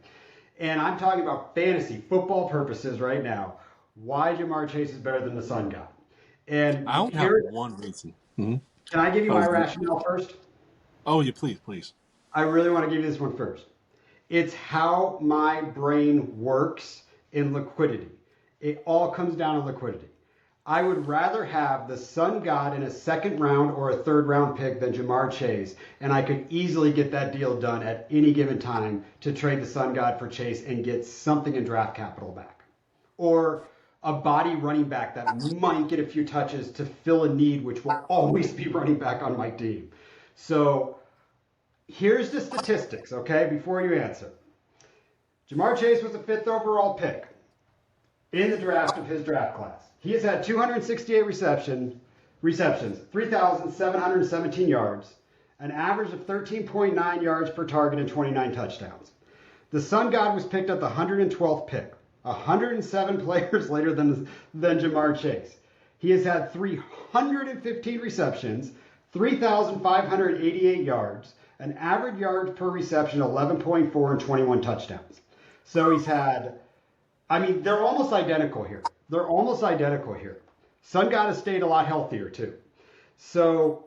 And I'm talking about fantasy football purposes right now. Why Ja'Marr Chase is better than the Sun God. And I only have one reason. Mm-hmm. Can I give you my rationale first? Oh, yeah, please. I really want to give you this one first. It's how my brain works in liquidity. It all comes down to liquidity. I would rather have the Sun God in a 2nd round or a 3rd round pick than Ja'Marr Chase, and I could easily get that deal done at any given time to trade the Sun God for Chase and get something in draft capital back. Or a body running back that might get a few touches to fill a need, which will always be running back on my team. So here's the statistics, okay, before you answer. Ja'Marr Chase was the 5th overall pick in the draft of his draft class. He has had 268 receptions, 3,717 yards, an average of 13.9 yards per target and 29 touchdowns. The Sun God was picked at the 112th pick, 107 players later than Ja'Marr Chase. He has had 315 receptions, 3,588 yards, an average yards per reception 11.4 and 21 touchdowns. So he's had, they're almost identical here. Sun God has stayed a lot healthier too. So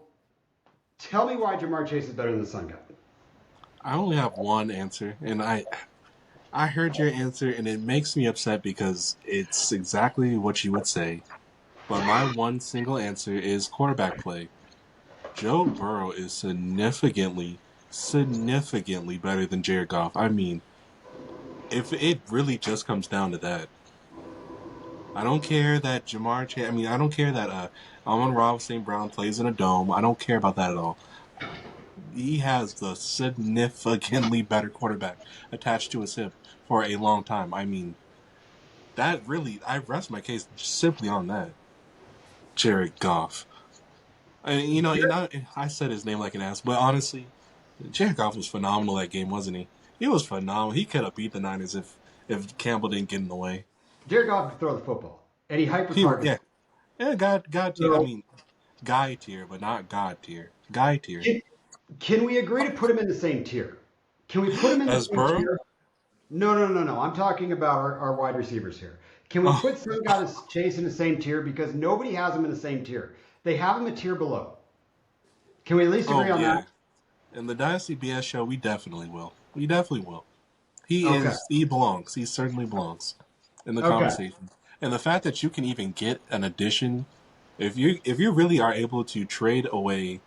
tell me why Ja'Marr Chase is better than the Sun God. I only have one answer, and I heard your answer, and it makes me upset because it's exactly what you would say. But my one single answer is quarterback play. Joe Burrow is significantly better than Jared Goff. I mean, if it really just comes down to that, I don't care that Ja'Marr Chase. I don't care that Amon-Ra St. Brown plays in a dome. I don't care about that at all. he has the significantly better quarterback attached to his hip for a long time. I mean, that really, I rest my case simply on that. Jared Goff. I said his name like an ass, but honestly, Jared Goff was phenomenal that game, wasn't he? He was phenomenal. He could have beat the Niners if Campbell didn't get in the way. Jared Goff could throw the football, and he hyper He targets. yeah, God tier. I So mean, guy tier, but not God tier. Guy tier. can we agree to put him in the same tier? Can we put him in the As same Burrow, tier? No, no, no, no. I'm talking about our wide receivers here. Can we oh, put some guys Chase in the same tier because nobody has him in the same tier? They have him a tier below. Can we at least agree oh on yeah. that? In the Dynasty BS show, we definitely will. We definitely will. He Okay. is. He belongs. He certainly belongs in the Okay. conversation. And the fact that you can even get an addition, if you really are able to trade away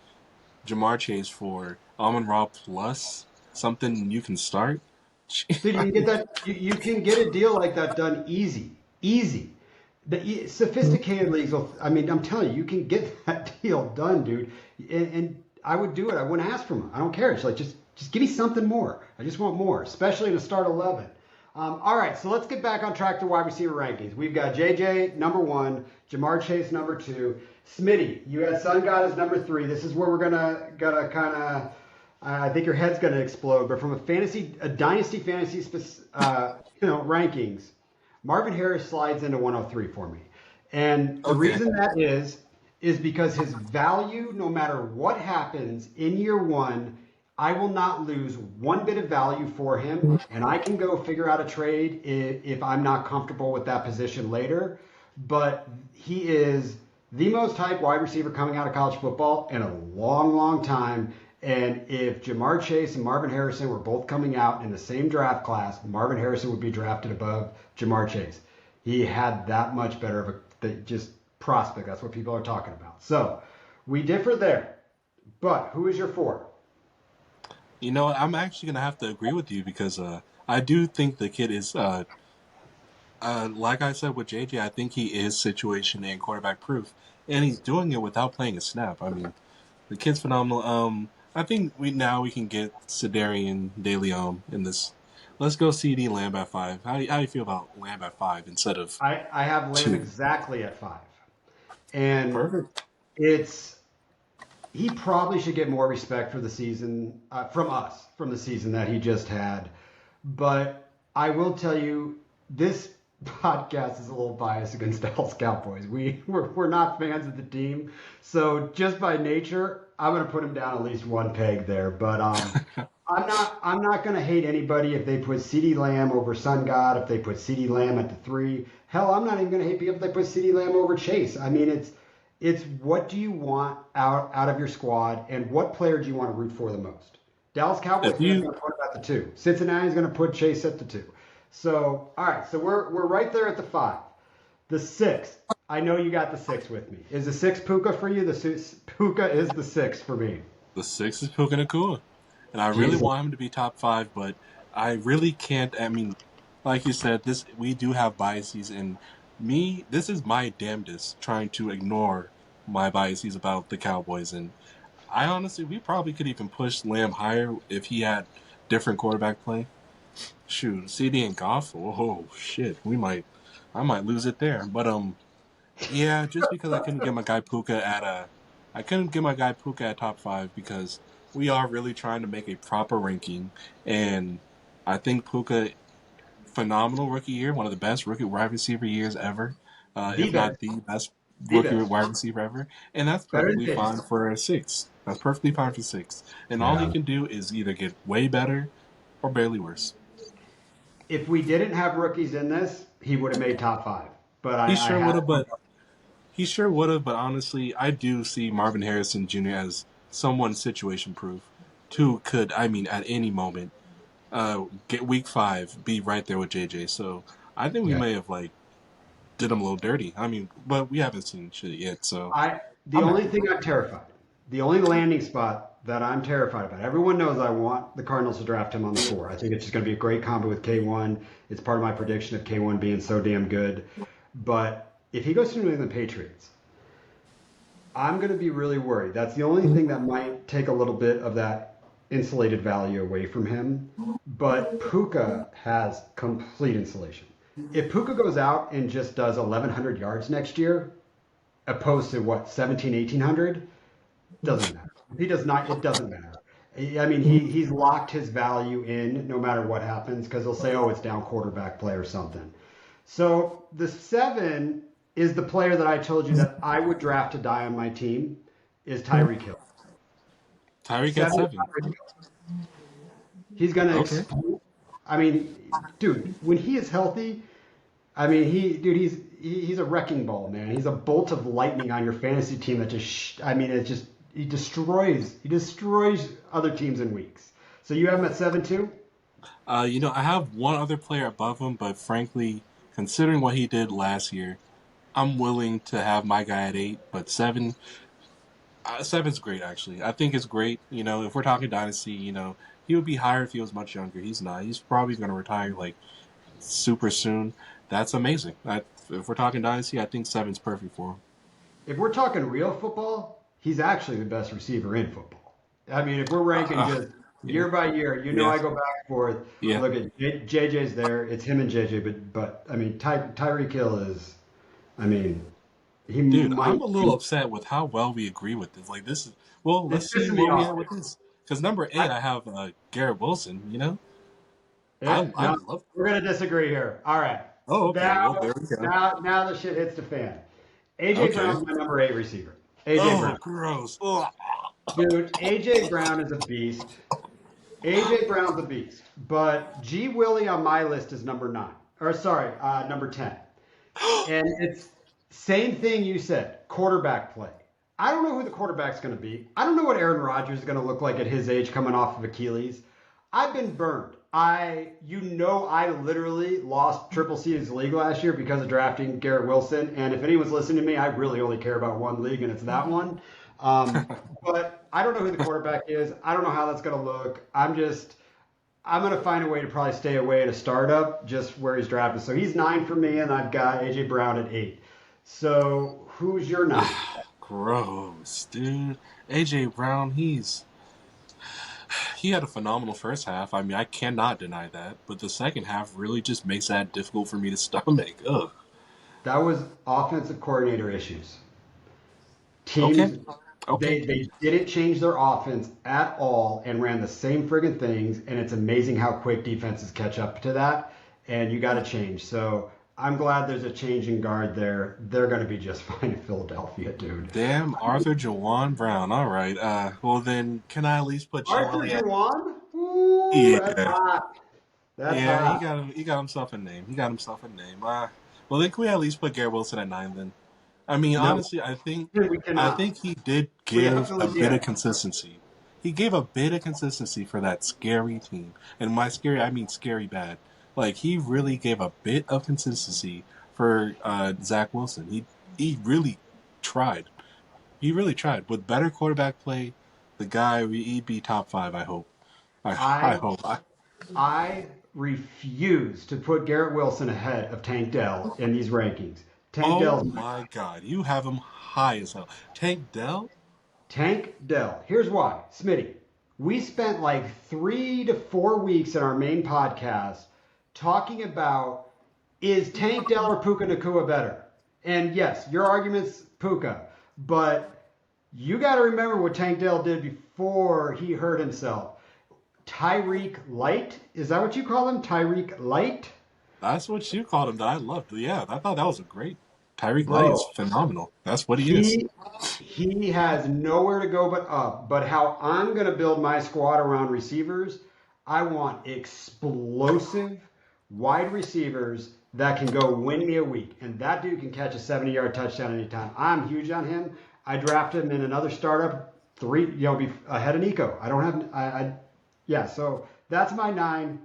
Jamar Chase for Amon Ra plus something you can start. Dude, you I can get mean, that. You can get a deal like that done easy, easy. Sophisticated leagues. I mean, I'm telling you, you can get that deal done, dude. And I would do it. I wouldn't ask for him. I don't care. It's like just give me something more. I just want more, especially in a start 11. All right, so let's get back on track to wide receiver rankings. We've got JJ number 1, Jamar Chase number 2, Smitty. You had Sun God as number 3. This is where we're gonna kind of. I think your head's going to explode. But from a dynasty fantasy, rankings, Marvin Harris slides into 103 for me, and the okay. reason that is because his value, no matter what happens in year one, I will not lose one bit of value for him, and I can go figure out a trade if I'm not comfortable with that position later. But he is the most hyped wide receiver coming out of college football in a long, long time. And if Jamar Chase and Marvin Harrison were both coming out in the same draft class, Marvin Harrison would be drafted above Jamar Chase. He had that much better of just prospect. That's what people are talking about. So we differ there. But who is your 4? You know, I'm actually gonna have to agree with you because I do think the kid is like I said with JJ. I think he is situation and quarterback proof, and he's doing it without playing a snap. I mean, the kid's phenomenal. I think we can get Sedarian De Leon in this. Let's go CD Lamb at 5. How do you feel about Lamb at 5 instead of I have Lamb 2? exactly at 5. And Perfect. it's he probably should get more respect for the season from us, from the season that he just had. But I will tell you, this podcast is a little biased against the Dallas Cowboys. We're not fans of the team, so just by nature, I'm going to put him down at least one peg there. But I'm not going to hate anybody if they put CeeDee Lamb over Sun God, if they put CeeDee Lamb at the 3. Hell, I'm not even going to hate people if they put CeeDee Lamb over Chase. I mean, it's what do you want out of your squad, and what player do you want to root for the most? Dallas Cowboys If fans are you going to put him at the 2. Cincinnati's going to put Chase at the 2. So, all right, so we're right there at the 5. The 6. I know you got the 6 with me. Is the 6 Puka for you? Puka is the 6 for me. the 6 is Puka Nakua, and I really Jesus. want him to be top 5, but I really can't. I mean, like you said, this we do have biases, and me, this is my damnedest trying to ignore my biases about the Cowboys, and I honestly, we probably could even push Lamb higher if he had different quarterback play. Shoot, CD and Goff. Oh shit, I might lose it there. But yeah, just because I couldn't get my guy Puka at top 5 because we are really trying to make a proper ranking, and I think Puka phenomenal rookie year, one of the best rookie wide receiver years ever, The if not best. the best The rookie best. wide receiver ever, and that's Better than perfectly Chase. fine for a 6. That's perfectly fine for 6, and all he Yeah. can do is either get way better or barely worse. If we didn't have rookies in this, he would have made top 5. But He I sure would had have, but he sure would have. But honestly, I do see Marvin Harrison Jr. as someone situation proof. Who could, I mean, at any moment, get week 5, be right there with JJ. So I think we yeah. may have did him a little dirty. I mean, but we haven't seen shit yet, so The I'm only happy thing for him. I'm terrified, the only landing spot that I'm terrified about. Everyone knows I want the Cardinals to draft him on the 4. I think it's just going to be a great combo with K1. It's part of my prediction of K1 being so damn good. But if he goes to New England Patriots, I'm going to be really worried. That's the only thing that might take a little bit of that insulated value away from him, but Puka has complete insulation. If Puka goes out and just does 1,100 yards next year, opposed to what, 17, 1,800, doesn't matter. He does not, it doesn't matter. I mean, he's locked his value in no matter what happens because they'll say, oh, it's down quarterback play or something. So the 7 is the player that I told you that I would draft to die on my team is Tyreek Hill. Tyreek at 7. Tyreek Hill. He's going to Okay. explode. I mean, dude, when he is healthy, I mean, he's a wrecking ball, man. He's a bolt of lightning on your fantasy team that just, I mean, he destroys other teams in weeks. So you have him at 7 too? I have one other player above him, but frankly, considering what he did last year, I'm willing to have my guy at 8. But 7, 7's great actually. I think it's great. If we're talking dynasty, he would be higher if he was much younger. He's not. He's probably going to retire like super soon. That's amazing. If we're talking dynasty, I think 7's perfect for him. If we're talking real football, he's actually the best receiver in football. I mean, if we're ranking just year by year, I go back and forth. Yeah. Look at JJ's there. It's him and JJ, but I mean, Tyreek Hill is, I mean, he Dude, might. I'm a little upset with how well we agree with this. Like this is let's It's see pissing me where we off. at with this. Because number 8, I have Garrett Wilson. Yeah, I no, love. we're gonna disagree here. All right. Oh, okay. Now, Well, there we go. now the shit hits the fan. AJ Okay. Brown's my number 8 receiver. AJ Oh, Brown. gross. Ugh. Dude, AJ Brown is a beast. AJ Brown's a beast. But G Willie on my list is number 9. Or sorry, number 10. And it's same thing you said, quarterback play. I don't know who the quarterback's going to be. I don't know what Aaron Rodgers is going to look like at his age coming off of Achilles. I've been burned. I literally lost Triple C's league last year because of drafting Garrett Wilson. And if anyone's listening to me, I really only care about one league, and it's that one. But I don't know who the quarterback is. I don't know how that's going to look. I'm going to find a way to probably stay away at a startup just where he's drafted. So he's 9 for me, and I've got AJ Brown at 8. So who's your 9? Gross, dude. AJ Brown, he had a phenomenal first half. I mean, I cannot deny that. But the second half really just makes that difficult for me to stomach. Ugh. That was offensive coordinator issues. Teams, Okay. they didn't change their offense at all and ran the same friggin' things. And it's amazing how quick defenses catch up to that. And you got to change. So I'm glad there's a change in guard there. They're going to be just fine in Philadelphia, dude. Damn, Arthur Jawan Brown. All right. Well, then, can I at least put Arthur Willie at... Juwan? Ooh, Yeah. that's hot. That's Yeah, hot. he got himself a name. Well, then can we at least put Garrett Wilson at 9 then? I mean, No, honestly, I think we cannot. he did We have give to a fill bit of consistency. He gave a bit of consistency for that scary team. And by scary, I mean scary bad. Like, he really gave a bit of consistency for Zach Wilson. He really tried. He really tried. With better quarterback play, the guy, he'd be top 5, I hope. I I hope. I refuse to put Garrett Wilson ahead of Tank Dell in these rankings. Tank Oh Dell's my God, you have him high as hell. Tank Dell? Tank Dell. Here's why, Smitty. We spent like 3 to 4 weeks in our main podcast talking about is Tank Dell or Puka Nacua better? And yes, your argument's Puka, but you got to remember what Tank Dell did before he hurt himself. Tyreek Light, is that what you call him? Tyreek Light? That's what you called him that I loved. Yeah, I thought that was a great. Tyreek Light Bro, is phenomenal. That's what he is. he has nowhere to go but up. But how I'm going to build my squad around receivers, I want explosive wide receivers that can go win me a week. And that dude can catch a 70-yard touchdown anytime. I'm huge on him. I drafted him in another startup, be ahead of Nico. I don't have, yeah, so that's my 9,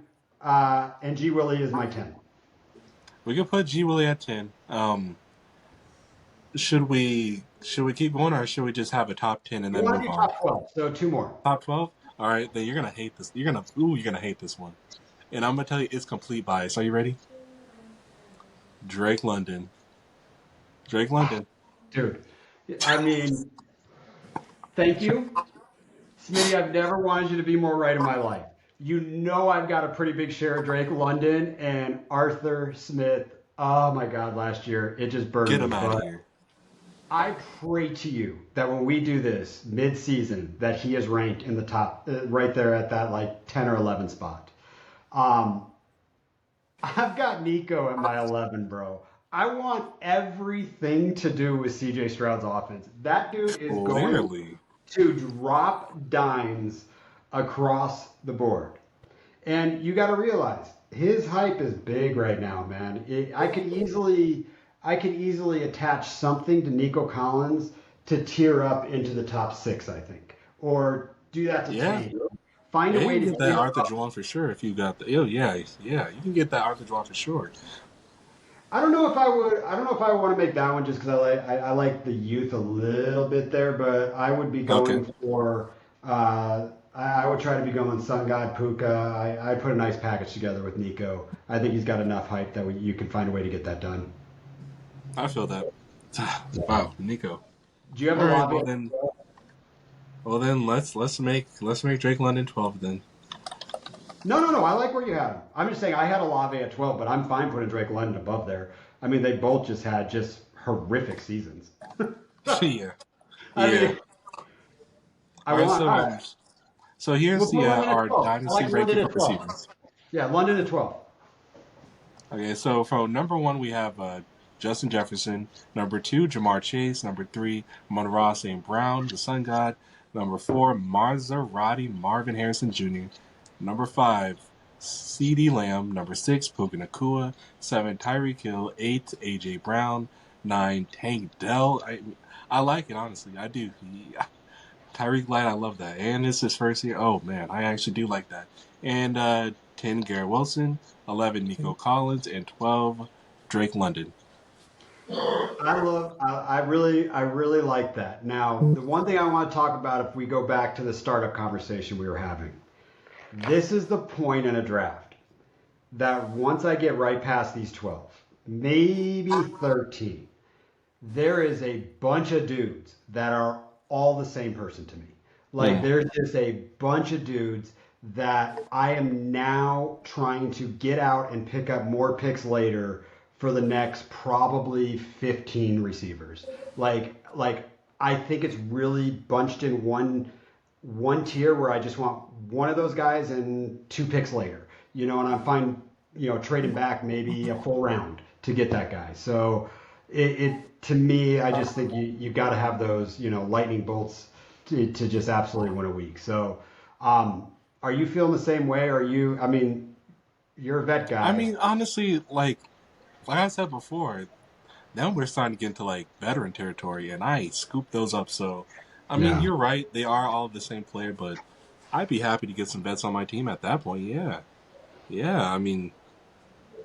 and G Willie is my 10. We could put G Willie at 10. Should we keep going, or should we just have a top 10 and We then want to move do on? top 12, so 2 more. Top 12? All right, then you're gonna hate this. You're gonna hate this one. And I'm gonna tell you, it's complete bias. Are you ready? Drake London. Dude, I mean, thank you. Smitty, I've never wanted you to be more right in my life. You know I've got a pretty big share of Drake London and Arthur Smith. Oh my God, last year it just burned Get me. him out of But here. I pray to you that when we do this mid-season, that he is ranked in the top, right there at that like 10 or 11 spot. Um, I've got Nico at my 11, bro. I want everything to do with CJ Stroud's offense. That dude is going Clearly. to drop dimes across the board. And you got to realize his hype is big right now, man. I could easily attach something to Nico Collins to tear up into the top six, I think, or do that to Yeah. Tank. Find a Yeah, you way can to get that get Arthur up. Juan for sure if you got the. Oh yeah, yeah, you can get that Arthur Juan for sure. I don't know if I would. I don't know if I want to make that one just because I like the youth a little bit there, but I would be Okay. going for. I would try to be going Sun God Puka. I put a nice package together with Nico. I think he's got enough hype that you can find a way to get that done. I feel that. Wow, Nico. Do you have All a right, lobby? well then let's make Drake London 12 then. No, no, no. I like where you had him. I'm just saying I had Olave at 12, but I'm fine putting Drake London above there. I mean, they both just had just horrific seasons. Yeah, I yeah. mean, I All right, want. so All right. so We'll here's put the London at our 12. I dynasty like London ranking at for 12. receivers. Yeah, London at 12. Okay, so from number one we have Justin Jefferson, number two Jamar Chase, number three Monroe St. Brown, the Sun God, number four Maserati Marvin Harrison Jr., number five C.D. Lamb, number six Puka Nakua, seven Tyreek Hill, eight A.J. Brown, nine Tank Dell. I like it honestly, I do. Tyreek Light, I love that, and it's his first year. Oh man, I actually do like that. And 10 Garrett Wilson, 11 Nico Collins, and 12 Drake London. I really like that. Now, the one thing I want to talk about if we go back to the startup conversation we were having, this is the point in a draft that once I get right past these 12, maybe 13, there is a bunch of dudes that are all the same person to me. Like Mm. there's just a bunch of dudes that I am now trying to get out and pick up more picks later for the next probably 15 receivers. Like I think it's really bunched in one tier where I just want one of those guys and two picks later. And I'm fine, trading back maybe a full round to get that guy. So it to me, I just think you got to have those, lightning bolts to just absolutely win a week. So, are you feeling the same way? Are you? I mean, you're a vet I guy. mean, honestly, like I said before, now we're starting to get into like veteran territory, and I scooped those up. So, I mean, Yeah. you're right; they are all the same player, but I'd be happy to get some vets on my team at that point. Yeah, yeah. I mean,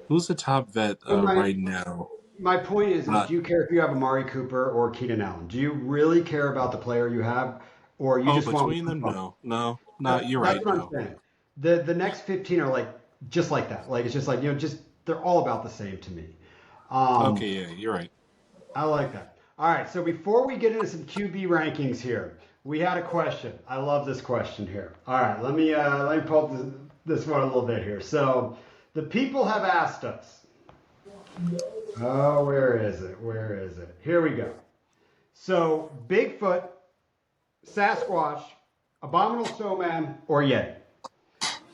who's the top vet So right now? my point is, Uh, do you care if you have Amari Cooper or Keenan Allen? Do you really care about the player you have, or you oh, just want between one them, from? no, no, not. That, You're that's right. what I'm No. saying. The next 15 are like just like that. Like it's just like just they're all about the same to me. Um, Okay, yeah, you're right. I like that. All right, so before we get into some QB rankings here, we had a question. I love this question here. All right, let me pull up this one a little bit here. So the people have asked us. Oh, where is it? Where is it? Here we go. So Bigfoot, Sasquatch, Abominable Snowman, or Yeti?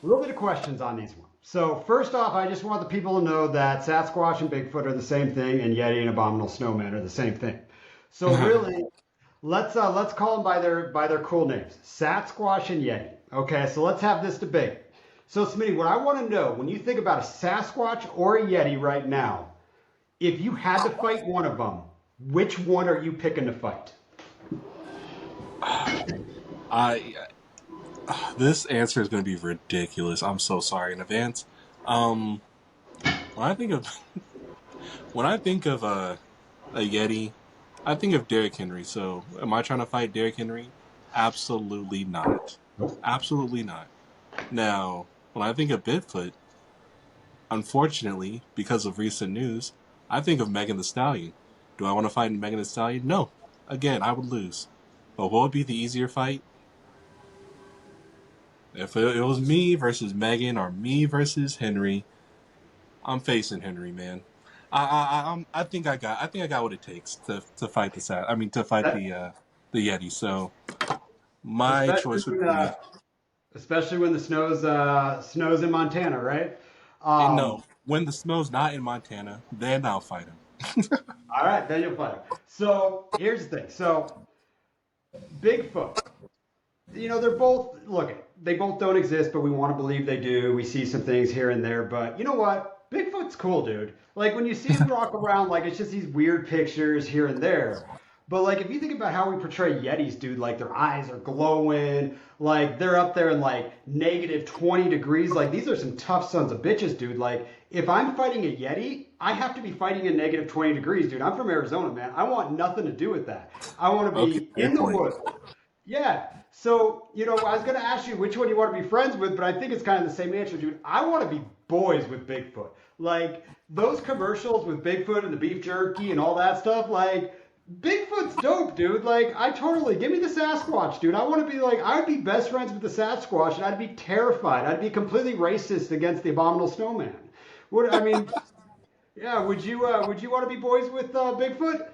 A little bit of questions on these ones. So first off, I just want the people to know that Sasquatch and Bigfoot are the same thing, and Yeti and Abominable Snowman are the same thing. So really, let's call them by their cool names, Sasquatch and Yeti. Okay, so let's have this debate. So Smitty, what I want to know when you think about a Sasquatch or a Yeti right now, if you had to fight one of them, which one are you picking to fight? I This answer is going to be ridiculous. I'm so sorry in advance. Um, when I think of when I think of a Yeti, I think of Derrick Henry. So, am I trying to fight Derrick Henry? Absolutely not. Nope. Absolutely not. Now, when I think of Bigfoot, unfortunately, because of recent news, I think of Megan the Stallion. Do I want to fight Megan the Stallion? No. Again, I would lose. But what would be the easier fight? If it was me versus Megan or me versus Henry, I'm facing Henry, man. I think I got what it takes to fight the sat. I mean, to fight That, the Yeti. So my especially choice would when be the snows in Montana, right? no. Um, When the snow's not in Montana, then I'll fight him. all right, then you'll fight him. So here's the thing. So Bigfoot, they're both look. They both don't exist, but we want to believe they do. We see some things here and there, but you know what? Bigfoot's cool, dude. Like when you see him walk around, like it's just these weird pictures here and there. But like if you think about how we portray Yetis, dude, like their eyes are glowing, like they're up there in like negative 20 degrees. Like these are some tough sons of bitches, dude. Like if I'm fighting a Yeti, I have to be fighting in negative 20 degrees, dude. I'm from Arizona, man. I want nothing to do with that. I want to Okay, be fair in the point. woods. Yeah. So, I was going to ask you which one you want to be friends with, but I think it's kind of the same answer, dude. I want to be boys with Bigfoot. Like, those commercials with Bigfoot and the beef jerky and all that stuff, like, Bigfoot's dope, dude. Like, give me the Sasquatch, dude. I want to be like, I would be best friends with the Sasquatch, and I'd be terrified. I'd be completely racist against the abominable snowman. I mean, yeah, would you want to be boys with Bigfoot?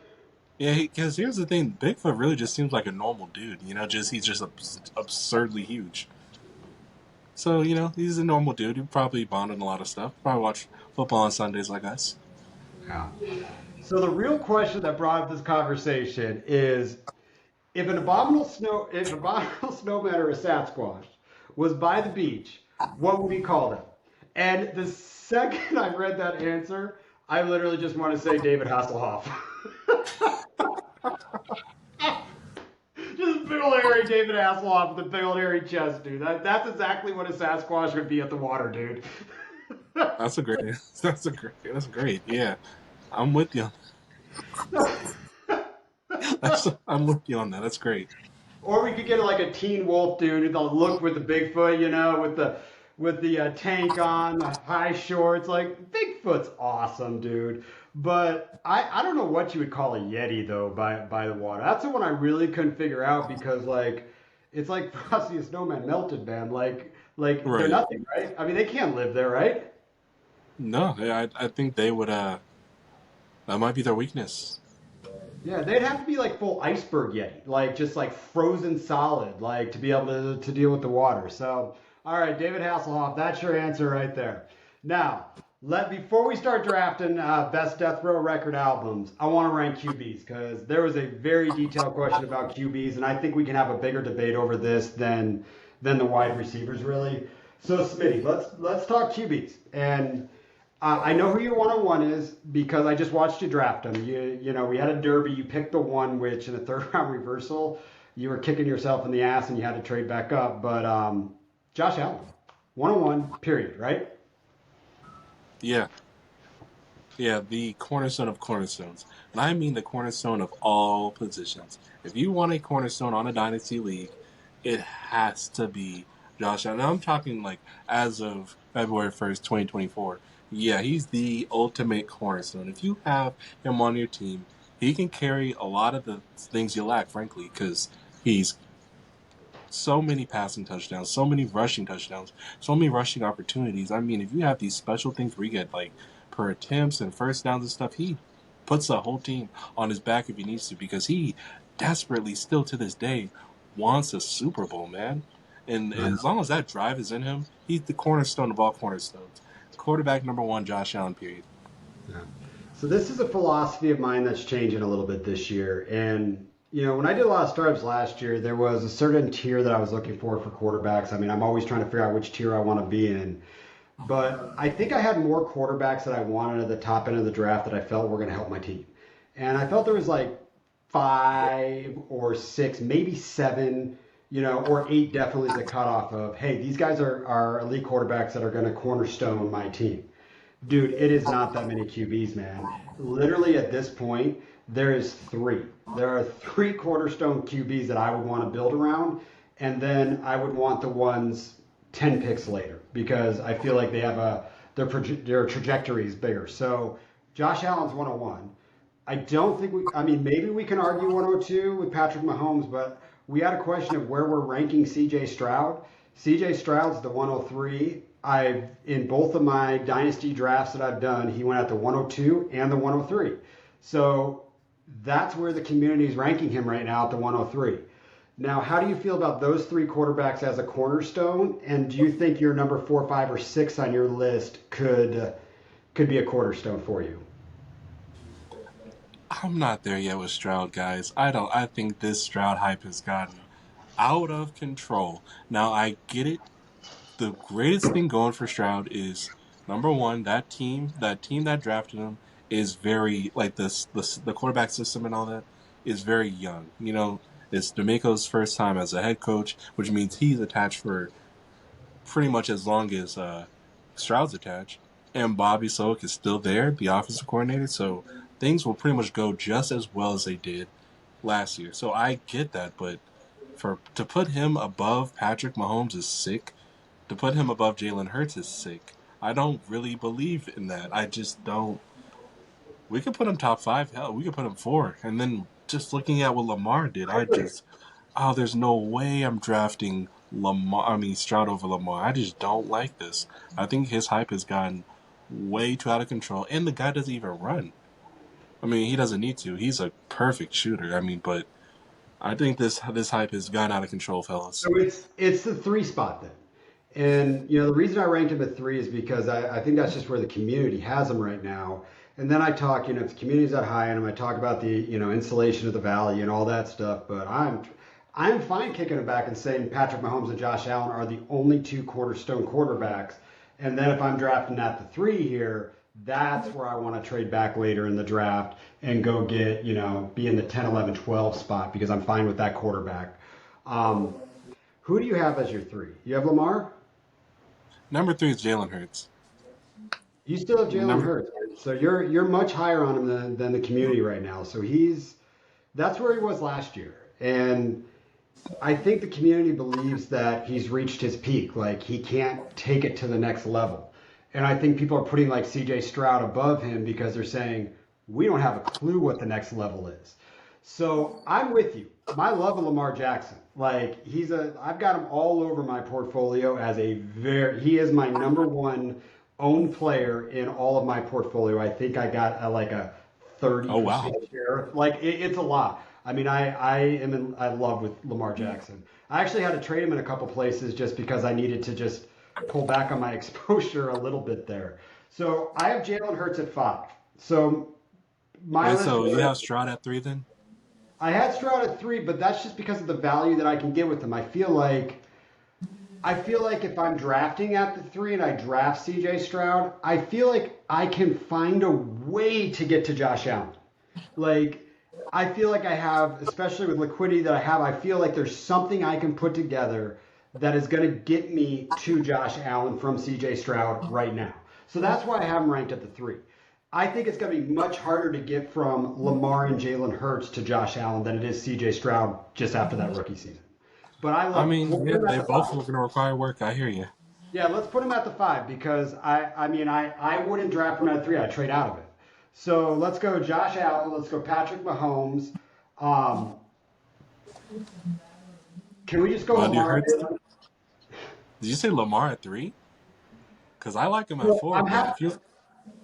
Yeah, because here's the thing: Bigfoot really just seems like a normal dude. Just he's just absurdly huge. So he's a normal dude. He probably bond on a lot of stuff. Probably watch football on Sundays like us. Yeah. So the real question that brought up this conversation is if an abominable snowman or a Sasquatch was by the beach, what would we call them? And the second I read that answer, I literally just want to say David Hasselhoff. Just big old hairy David Hasselhoff with a big old hairy chest, dude. That's exactly what a Sasquatch would be at the water, dude. That's a great. That's great. Yeah, I'm with you. I'm with you on that. That's great. Or we could get like a Teen Wolf dude, the look with the Bigfoot, with the tank on, the high shorts. Like Bigfoot's awesome, dude. But I don't know what you would call a Yeti though by the water. That's the one I really couldn't figure out because like it's like Frosty the Snowman melted, man. Like they're Right. nothing, right? I mean they can't live there, right? No, I think they would. That might be their weakness. Yeah, they'd have to be like full iceberg Yeti, like just like frozen solid, like to be able to deal with the water. So, all right, David Hasselhoff, that's your answer right there. Now, before we start drafting best death row record albums, I want to rank QBs because there was a very detailed question about QBs, and I think we can have a bigger debate over this than the wide receivers really. So, Smitty, let's talk QBs and. I know who your 101 is because I just watched you draft him. We had a derby. You picked the one, which in a third round reversal, you were kicking yourself in the ass and you had to trade back up. But Josh Allen, 101, period, right? Yeah, yeah. The cornerstone of cornerstones, and I mean the cornerstone of all positions. If you want a cornerstone on a dynasty league, it has to be Josh Allen. Now I'm talking like as of February 1st, 2024. Yeah, he's the ultimate cornerstone. If you have him on your team, he can carry a lot of the things you lack, frankly, because he's so many passing touchdowns, so many rushing touchdowns, so many rushing opportunities. I mean, if you have these special things where you get like per attempts and first downs and stuff, he puts the whole team on his back if he needs to because he desperately still to this day wants a Super Bowl, man. And as long as that drive is in him, he's the cornerstone of all cornerstones. Quarterback number one, Josh Allen, period. Yeah. So this is a philosophy of mine that's changing a little bit this year. And when I did a lot of startups last year, there was a certain tier that I was looking for quarterbacks. I mean, I'm always trying to figure out which tier I want to be in. But I think I had more quarterbacks that I wanted at the top end of the draft that I felt were going to help my team. And I felt there was like 5 or 6, maybe 7, or 8 definitely is the cutoff of, hey, these guys are elite quarterbacks that are going to cornerstone my team. Dude, it is not that many QBs, man. Literally at this point, there is 3. There are 3 cornerstone QBs that I would want to build around, and then I would want the ones 10 picks later because I feel like they have their trajectory is bigger. So Josh Allen's 101. I don't think maybe we can argue 102 with Patrick Mahomes, but we had a question of where we're ranking CJ Stroud. CJ Stroud's the 103. I've in both of my dynasty drafts that I've done, he went at the 102 and the 103. So that's where the community is ranking him right now at the 103. Now, how do you feel about those three quarterbacks as a cornerstone? And do you think your number 4, 5, or 6 on your list could be a cornerstone for you? I'm not there yet with Stroud, guys. I think this Stroud hype has gotten out of control. Now I get it. The greatest thing going for Stroud is number one, that team that drafted him is very like the quarterback system and all that is very young. It's D'Amico's first time as a head coach, which means he's attached for pretty much as long as Stroud's attached. And Bobby Slowick is still there, the offensive coordinator, so things will pretty much go just as well as they did last year. So I get that, but for to put him above Patrick Mahomes is sick. To put him above Jalen Hurts is sick. I don't really believe in that. I just don't. We could put him top five. Hell, we could put him four. And then just looking at what Lamar did, there's no way I'm drafting Stroud over Lamar. I just don't like this. I think his hype has gotten way too out of control, and the guy doesn't even run. He doesn't need to. He's a perfect shooter. But I think this hype has gone out of control, fellas. So it's the 3 spot then. And the reason I ranked him at 3 is because I think that's just where the community has him right now. And then I talk, if the community's that high on him, I talk about the insulation of the valley and all that stuff. But I'm fine kicking it back and saying Patrick Mahomes and Josh Allen are the only 2 cornerstone quarterbacks. And then if I'm drafting at the 3 here, that's where I want to trade back later in the draft and go get, be in the 10, 11, 12 spot because I'm fine with that quarterback. Who do you have as your 3? You have Lamar? Number 3 is Jalen Hurts. You still have Jalen Hurts, so you're much higher on him than the community right now. So that's where he was last year, and I think the community believes that he's reached his peak, like he can't take it to the next level. And I think people are putting like C.J. Stroud above him because they're saying we don't have a clue what the next level is. So I'm with you. I love Lamar Jackson. Like I've got him all over my portfolio as he is my number 1 owned player in all of my portfolio. I think I got a 30% share. Like it's a lot. I am in love with Lamar Jackson. I actually had to trade him in a couple places just because I needed to just pull back on my exposure a little bit there. So I have Jalen Hurts at 5. So so you have Stroud at 3 then? I had Stroud at 3, but that's just because of the value that I can get with him. I feel like if I'm drafting at the 3 and I draft CJ Stroud, I feel like I can find a way to get to Josh Allen. Like, I feel like I have, especially with liquidity that I have, I feel like there's something I can put together that is going to get me to Josh Allen from CJ Stroud right now. So that's why I have him ranked at the 3. I think it's going to be much harder to get from Lamar and Jalen Hurts to Josh Allen than it is CJ Stroud just after that rookie season. But they both are going to require work. I hear you. Yeah, let's put him at the 5 because I wouldn't draft him at 3. I'd trade out of it. So let's go Josh Allen. Let's go Patrick Mahomes. Can we just go Lamar? Did you say Lamar at 3? Because I like him at 4.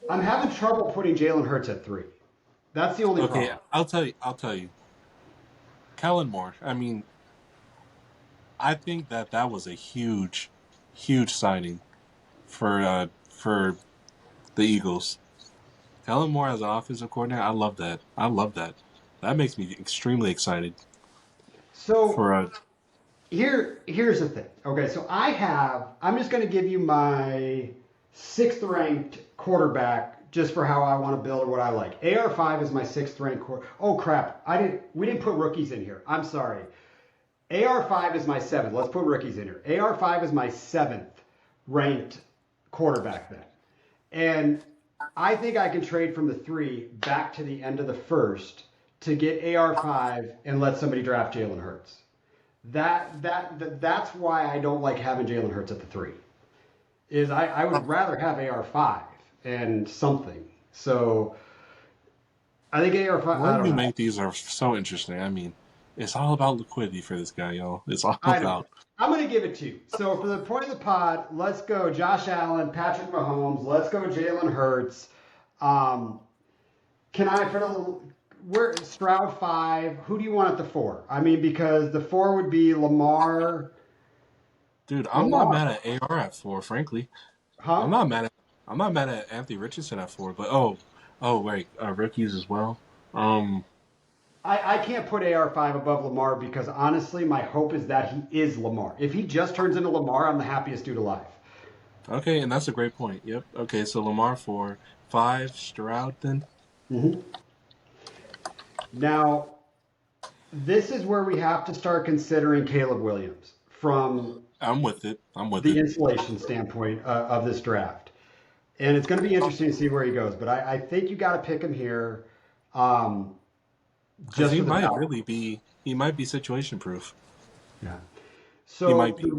I'm having trouble putting Jalen Hurts at 3. That's the only problem. Okay, I'll tell you. Kellen Moore. I think that was a huge, huge signing for the Eagles. Kellen Moore as an offensive coordinator, I love that. That makes me extremely excited. So here's the thing. Okay, so I'm just going to give you my 6th ranked quarterback just for how I want to build or what I like. AR5 is my 6th ranked quarterback. Oh crap, we didn't put rookies in here. I'm sorry. AR5 is my 7th. Let's put rookies in here. AR5 is my 7th ranked quarterback then. And I think I can trade from the 3 back to the end of the 1st to get AR5 and let somebody draft Jalen Hurts. That's why I don't like having Jalen Hurts at the 3. Is I would rather have AR5 and something. So I think AR5. What do you make these are so interesting? It's all about liquidity for this guy, y'all. It's all I know. about. I'm going to give it to you. So for the point of the pod, let's go Josh Allen, Patrick Mahomes. Let's go Jalen Hurts. Um, can I for the where Stroud 5? Who do you want at the 4? I mean, because the 4 would be Lamar. Dude, I'm not Lamar, mad at AR at 4, frankly. I'm huh? not mad at I'm not mad at Anthony Richardson at 4, but wait, rookies as well. Um, I can't put AR5 above Lamar because honestly, my hope is that he is Lamar. If he just turns into Lamar, I'm the happiest dude alive. okay, and that's a great point. Yep. Okay, so Lamar 4, 5, Stroud then. Hmm. Now, this is where we have to start considering Caleb Williams from I'm with it. I'm with the it. insulation standpoint of this draft. And it's going to be interesting to see where he goes. But I think you got to pick him here um, Because just for the value. he might be situation proof. Yeah. He might So be.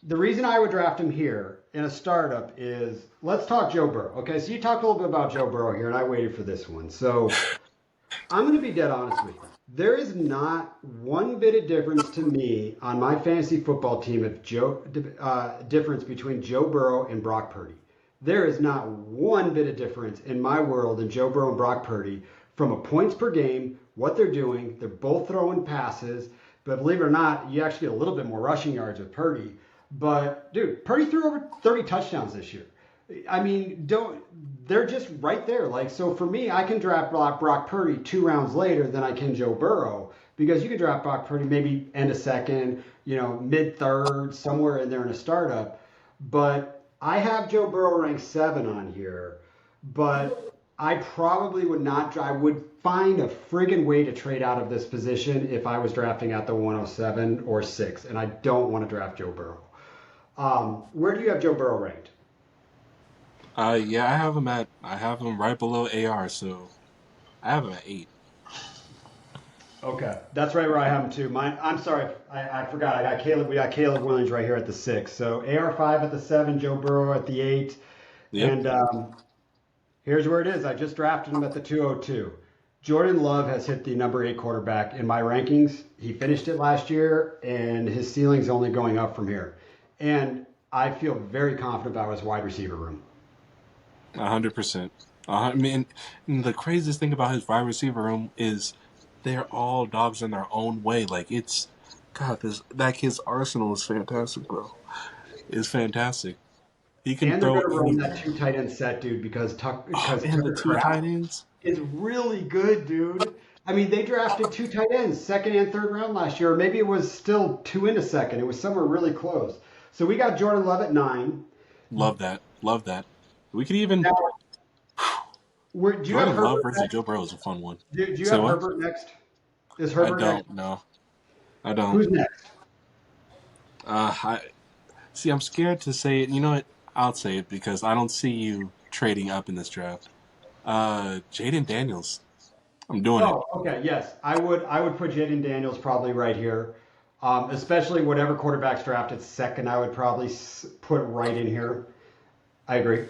the reason I would draft him here in a startup is let's talk Joe Burrow. Okay, so you talked a little bit about Joe Burrow here, and I waited for this one. So I'm going to be dead honest with you. There is not one bit of difference to me on my fantasy football team of difference between Joe Burrow and Brock Purdy. There is not one bit of difference in my world in Joe Burrow and Brock Purdy from a points per game, what they're doing. They're both throwing passes, but believe it or not, you actually get a little bit more rushing yards with Purdy. But dude, Purdy threw over 30 touchdowns this year. I mean, don't they're just right there. Like, so for me, I can draft Brock Purdy 2 rounds later than I can Joe Burrow because you can draft Brock Purdy maybe end of second, mid third, somewhere in there in a startup. But I have Joe Burrow ranked 7 on here, but I probably would not. I would find a friggin' way to trade out of this position if I was drafting at the 107 or 6, and I don't want to draft Joe Burrow. Where do you have Joe Burrow ranked? Yeah, I have him right below AR, so I have him at 8. Okay, that's right where I have him too. Mine. I'm sorry, I forgot. I got Caleb. We got Caleb Williams right here at the 6. So AR5 at the 7, Joe Burrow at the 8, Yep. and here's where it is. I just drafted him at the 202. Jordan Love has hit the number 8 quarterback in my rankings. He finished it last year, and his ceiling's only going up from here. And I feel very confident about his wide receiver room. 100%. I mean, and the craziest thing about his wide receiver room is they're all dogs in their own way. Like God, this that kid's arsenal is fantastic, bro. It's fantastic. He can And they're throw going to run that anything. 2 tight end set, dude, because Oh because man, the Tucker two tight Kraft ends. is really good, dude. I mean, they drafted 2 tight ends, second and third round last year, or maybe it was still 2 in a second. It was somewhere really close. So we got Jordan Love at 9. Love that. Love that. We could even Now, do you have Jordan Love Herbert versus next? Joe Burrow is a fun one. Do you So have what? Herbert next? Is I Herbert next? don't know. I don't. Who's next? I see. I'm scared to say it. You know what? I'll say it because I don't see you trading up in this draft. Jaden Daniels. I'm doing it. Oh, okay, yes. I would put Jaden Daniels probably right here. Especially whatever quarterback's drafted second, I would probably put right in here. I agree.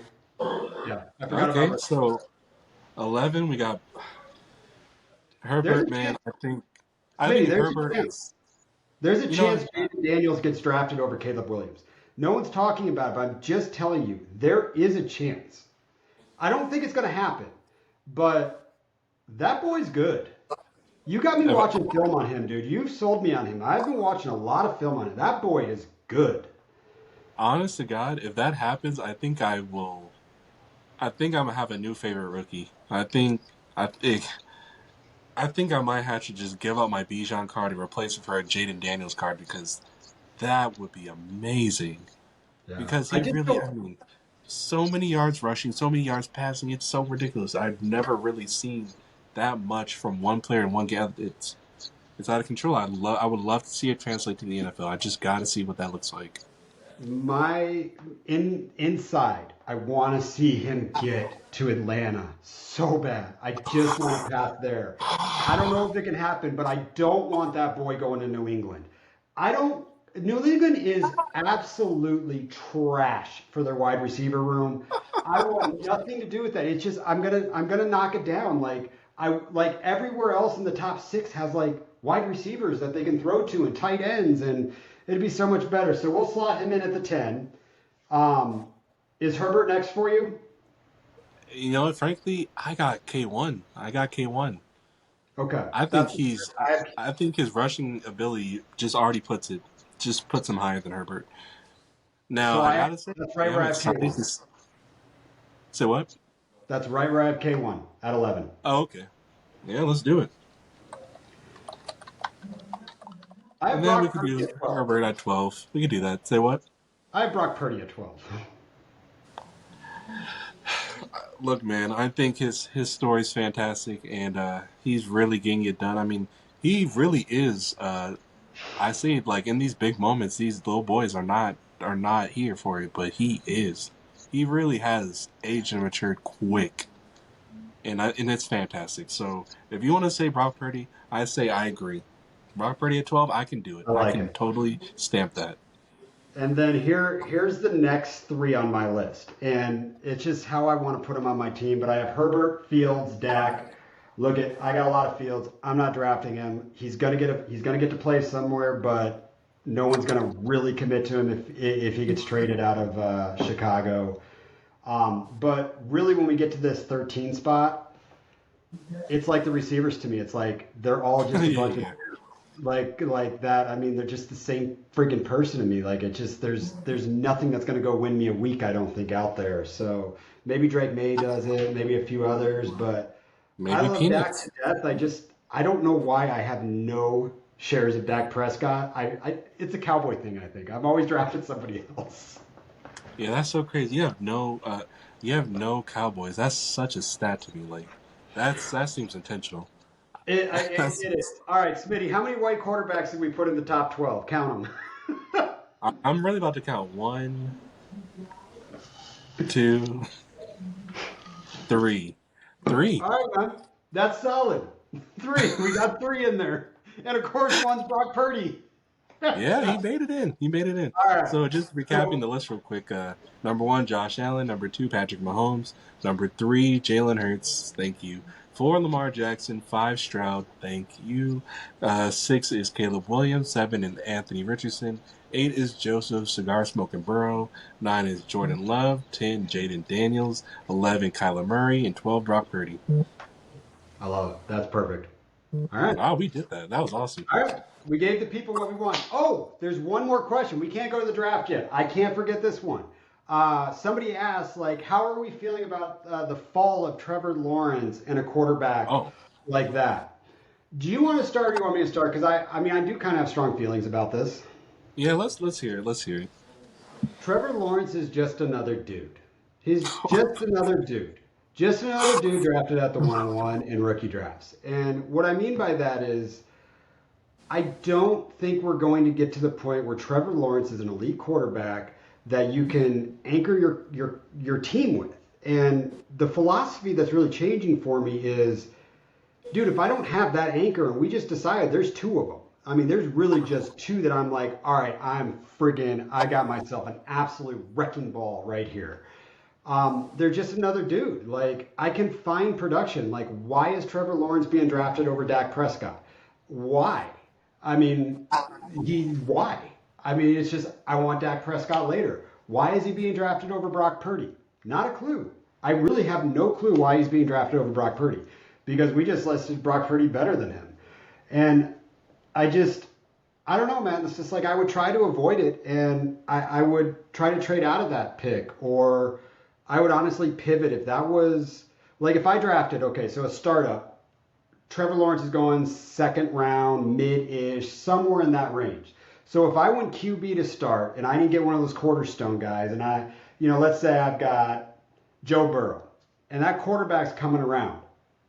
Yeah, I forgot about Okay, Herbert. so 11. We got There's Herbert. a Man, chance, I Smitty, think there's a Herbert chance. is. There's a You know, chance Jaden Daniels gets drafted over Caleb Williams. No one's talking about it, but I'm just telling you, there is a chance. I don't think it's going to happen, but that boy's good. You got me if, watching film on him, dude. You've sold me on him. I've been watching a lot of film on him. That boy is good. honest to God, if that happens, I think I will. I think I'm gonna have a new favorite rookie. I think. I think I might have to just give up my Bijan card and replace it for a Jaden Daniels card because that would be amazing. Yeah. Because I he just really, don't. I mean, so many yards rushing, so many yards passing. It's so ridiculous. I've never really seen that much from one player in one game. It's out of control. I would love to see it translate to the NFL. I just got to see what that looks like. My inside, I want to see him get to Atlanta so bad. I just want a path there. I don't know if it can happen, but I don't want that boy going to New England. I don't. New England is absolutely trash for their wide receiver room. I want nothing to do with that. It's just I'm gonna knock it down. Like everywhere else in the top 6 has like wide receivers that they can throw to and tight ends, and it'd be so much better. So we'll slot him in at the 10. Is Herbert next for you? You know what? Frankly, I got K1. I got K1. Okay, I think that's he's. I, I think his rushing ability just already puts him higher than Herbert. Now so I I gotta say, that's right yeah, where I'm I have excited K1. to say what. That's right where I have K1 at 11. Oh, okay. Yeah, let's do it. I have And then we Brock could Purdy do at 12. Herbert at 12. We could do that. Say what? I have Brock Purdy at 12. Look, man, I think his story's fantastic, and he's really getting it done. I mean, he really is. I say it like in these big moments, these little boys are not here for it, but he is. He really has aged and matured quick, and it's fantastic. So if you want to say Brock Purdy, I say I agree. Brock Purdy at 12, I can do it. I I like can it. totally stamp that. And then here's the next three on my list, and it's just how I want to put them on my team. But I have Herbert, Fields, Dak. Look at I got a lot of Fields. I'm not drafting him. He's gonna get to play somewhere, but no one's gonna really commit to him if he gets traded out of Chicago. But really, when we get to this 13 spot, it's like the receivers to me. It's like they're all just a Yeah, bunch of yeah. like that. I mean, they're just the same friggin' person to me. Like it just there's nothing that's gonna go win me a week. I don't think out there. So maybe Drake May does it, maybe a few others, but I Maybe love Dak peanuts. to death. I don't know why I have no shares of Dak Prescott. It's a Cowboy thing. I think I've always drafted somebody else. Yeah, that's so crazy. You have no Cowboys. That's such a stat to me. Like, that seems intentional. That's, It is. All right, Smitty, how many white quarterbacks did we put in the top 12? Count them. I'm really about to count. One, two, three, three. All right, man. That's solid. Three. We got three in there. And of course, one's Brock Purdy. Yeah, he made it in. He made it in. All right. So just recapping So, the list real quick. Number one, Josh Allen. Number two, Patrick Mahomes. Number three, Jalen Hurts. Thank you. Four, Lamar Jackson. Five, Stroud. Thank you. Six is Caleb Williams. Seven is Anthony Richardson. Eight is Joseph Cigar Smoking Burrow. Nine is Jordan Love. 10, Jaden Daniels. 11, Kyler Murray. And 12, Brock Purdy. I love it. That's perfect. All right. Wow, we did that. That was awesome. All right. We gave the people what we want. Oh, there's one more question. We can't go to the draft yet. I can't forget this one. Somebody asked, like, how are we feeling about the fall of Trevor Lawrence and a quarterback Oh, like that? Do you want to start or do you want me to start? Because I mean, I do kind of have strong feelings about this. yeah, let's hear it. Let's hear it. Trevor Lawrence is just another dude. He's just another dude. Just another dude drafted at the 101 in rookie drafts. And what I mean by that is, I don't think we're going to get to the point where Trevor Lawrence is an elite quarterback that you can anchor your team with. And the philosophy that's really changing for me is, dude, if I don't have that anchor and we just decided there's two of them. I mean, there's really just two that I'm like, all right, I got myself an absolute wrecking ball right here. They're just another dude. Like, I can find production. Like, why is Trevor Lawrence being drafted over Dak Prescott? Why? I mean, why? I mean, it's just, I want Dak Prescott later. Why is he being drafted over Brock Purdy? Not a clue. I really have no clue why he's being drafted over Brock Purdy because we just listed Brock Purdy better than him. And I just, I don't know, man. It's just like I would try to avoid it and I would try to trade out of that pick or I would honestly pivot if that was, like if I drafted, okay, so a startup, Trevor Lawrence is going second round, mid-ish, somewhere in that range. So if I went QB to start and I didn't get one of those cornerstone guys and let's say I've got Joe Burrow and that quarterback's coming around.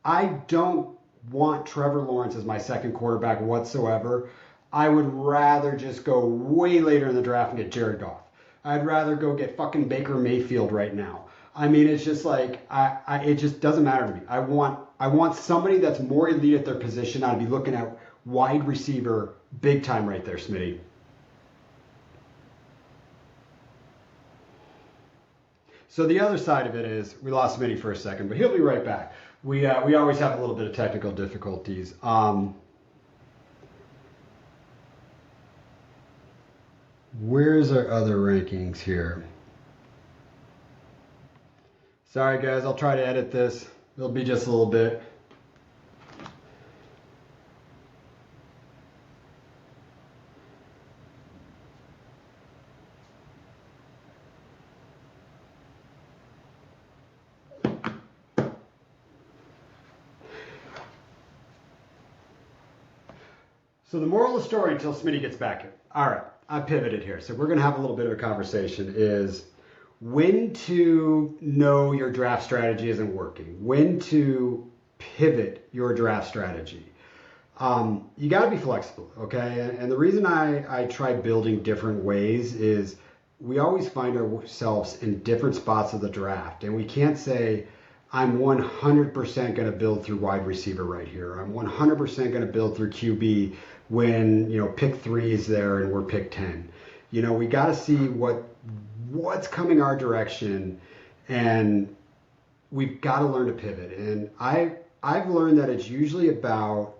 I don't want Trevor Lawrence as my second quarterback whatsoever. I would rather just go way later in the draft and get Jared Goff. I'd rather go get fucking Baker Mayfield right now. I mean, it's just like it just doesn't matter to me. I want somebody that's more elite at their position. I'd be looking at wide receiver big time right there, Smitty. So the other side of it is we lost Smitty for a second, but he'll be right back. We always have a little bit of technical difficulties. Where's our other rankings here? Sorry guys, I'll try to edit this. It'll be just a little bit. So the moral of the story until Smitty gets back here. All right, I pivoted here. So we're going to have a little bit of a conversation is when to know your draft strategy isn't working, when to pivot your draft strategy. You got to be flexible, okay? And the reason I try building different ways is we always find ourselves in different spots of the draft. And we can't say, I'm 100% going to build through wide receiver right here. I'm 100% going to build through QB when, pick 3 is there and we're pick 10. We got to see what's coming our direction, and we've got to learn to pivot. And I've learned that it's usually about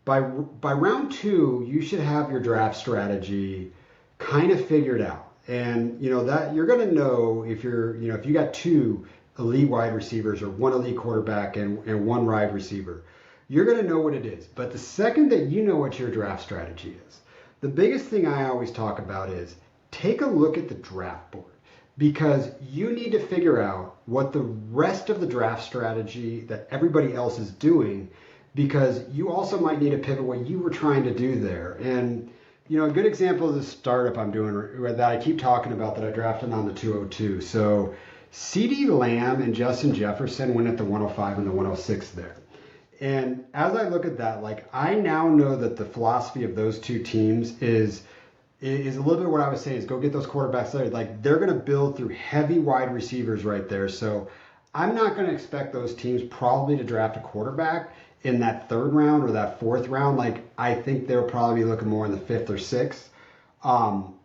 by round 2, you should have your draft strategy kind of figured out. And that you're going to know if if you got 2 elite wide receivers or 1 elite quarterback and 1 wide receiver, you're going to know what it is. But the second that you know what your draft strategy is, the biggest thing I always talk about is take a look at the draft board, because you need to figure out what the rest of the draft strategy that everybody else is doing, because you also might need to pivot what you were trying to do there. And a good example of the startup I'm doing that I keep talking about that I drafted on the 202. So CeeDee Lamb and Justin Jefferson went at the 105 and the 106 there. And as I look at that, I now know that the philosophy of those 2 teams is a little bit what I was saying is go get those quarterbacks there. They're going to build through heavy wide receivers right there. So I'm not going to expect those teams probably to draft a quarterback in that 3rd round or that 4th round. I think they'll probably be looking more in the 5th or 6th.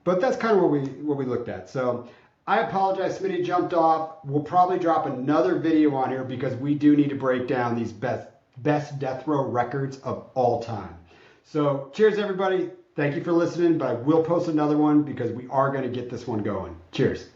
But that's kind of what we looked at. So I apologize, Smitty jumped off. We'll probably drop another video on here because we do need to break down these best death row records of all time. So cheers, everybody. Thank you for listening, but I will post another one because we are going to get this one going. Cheers.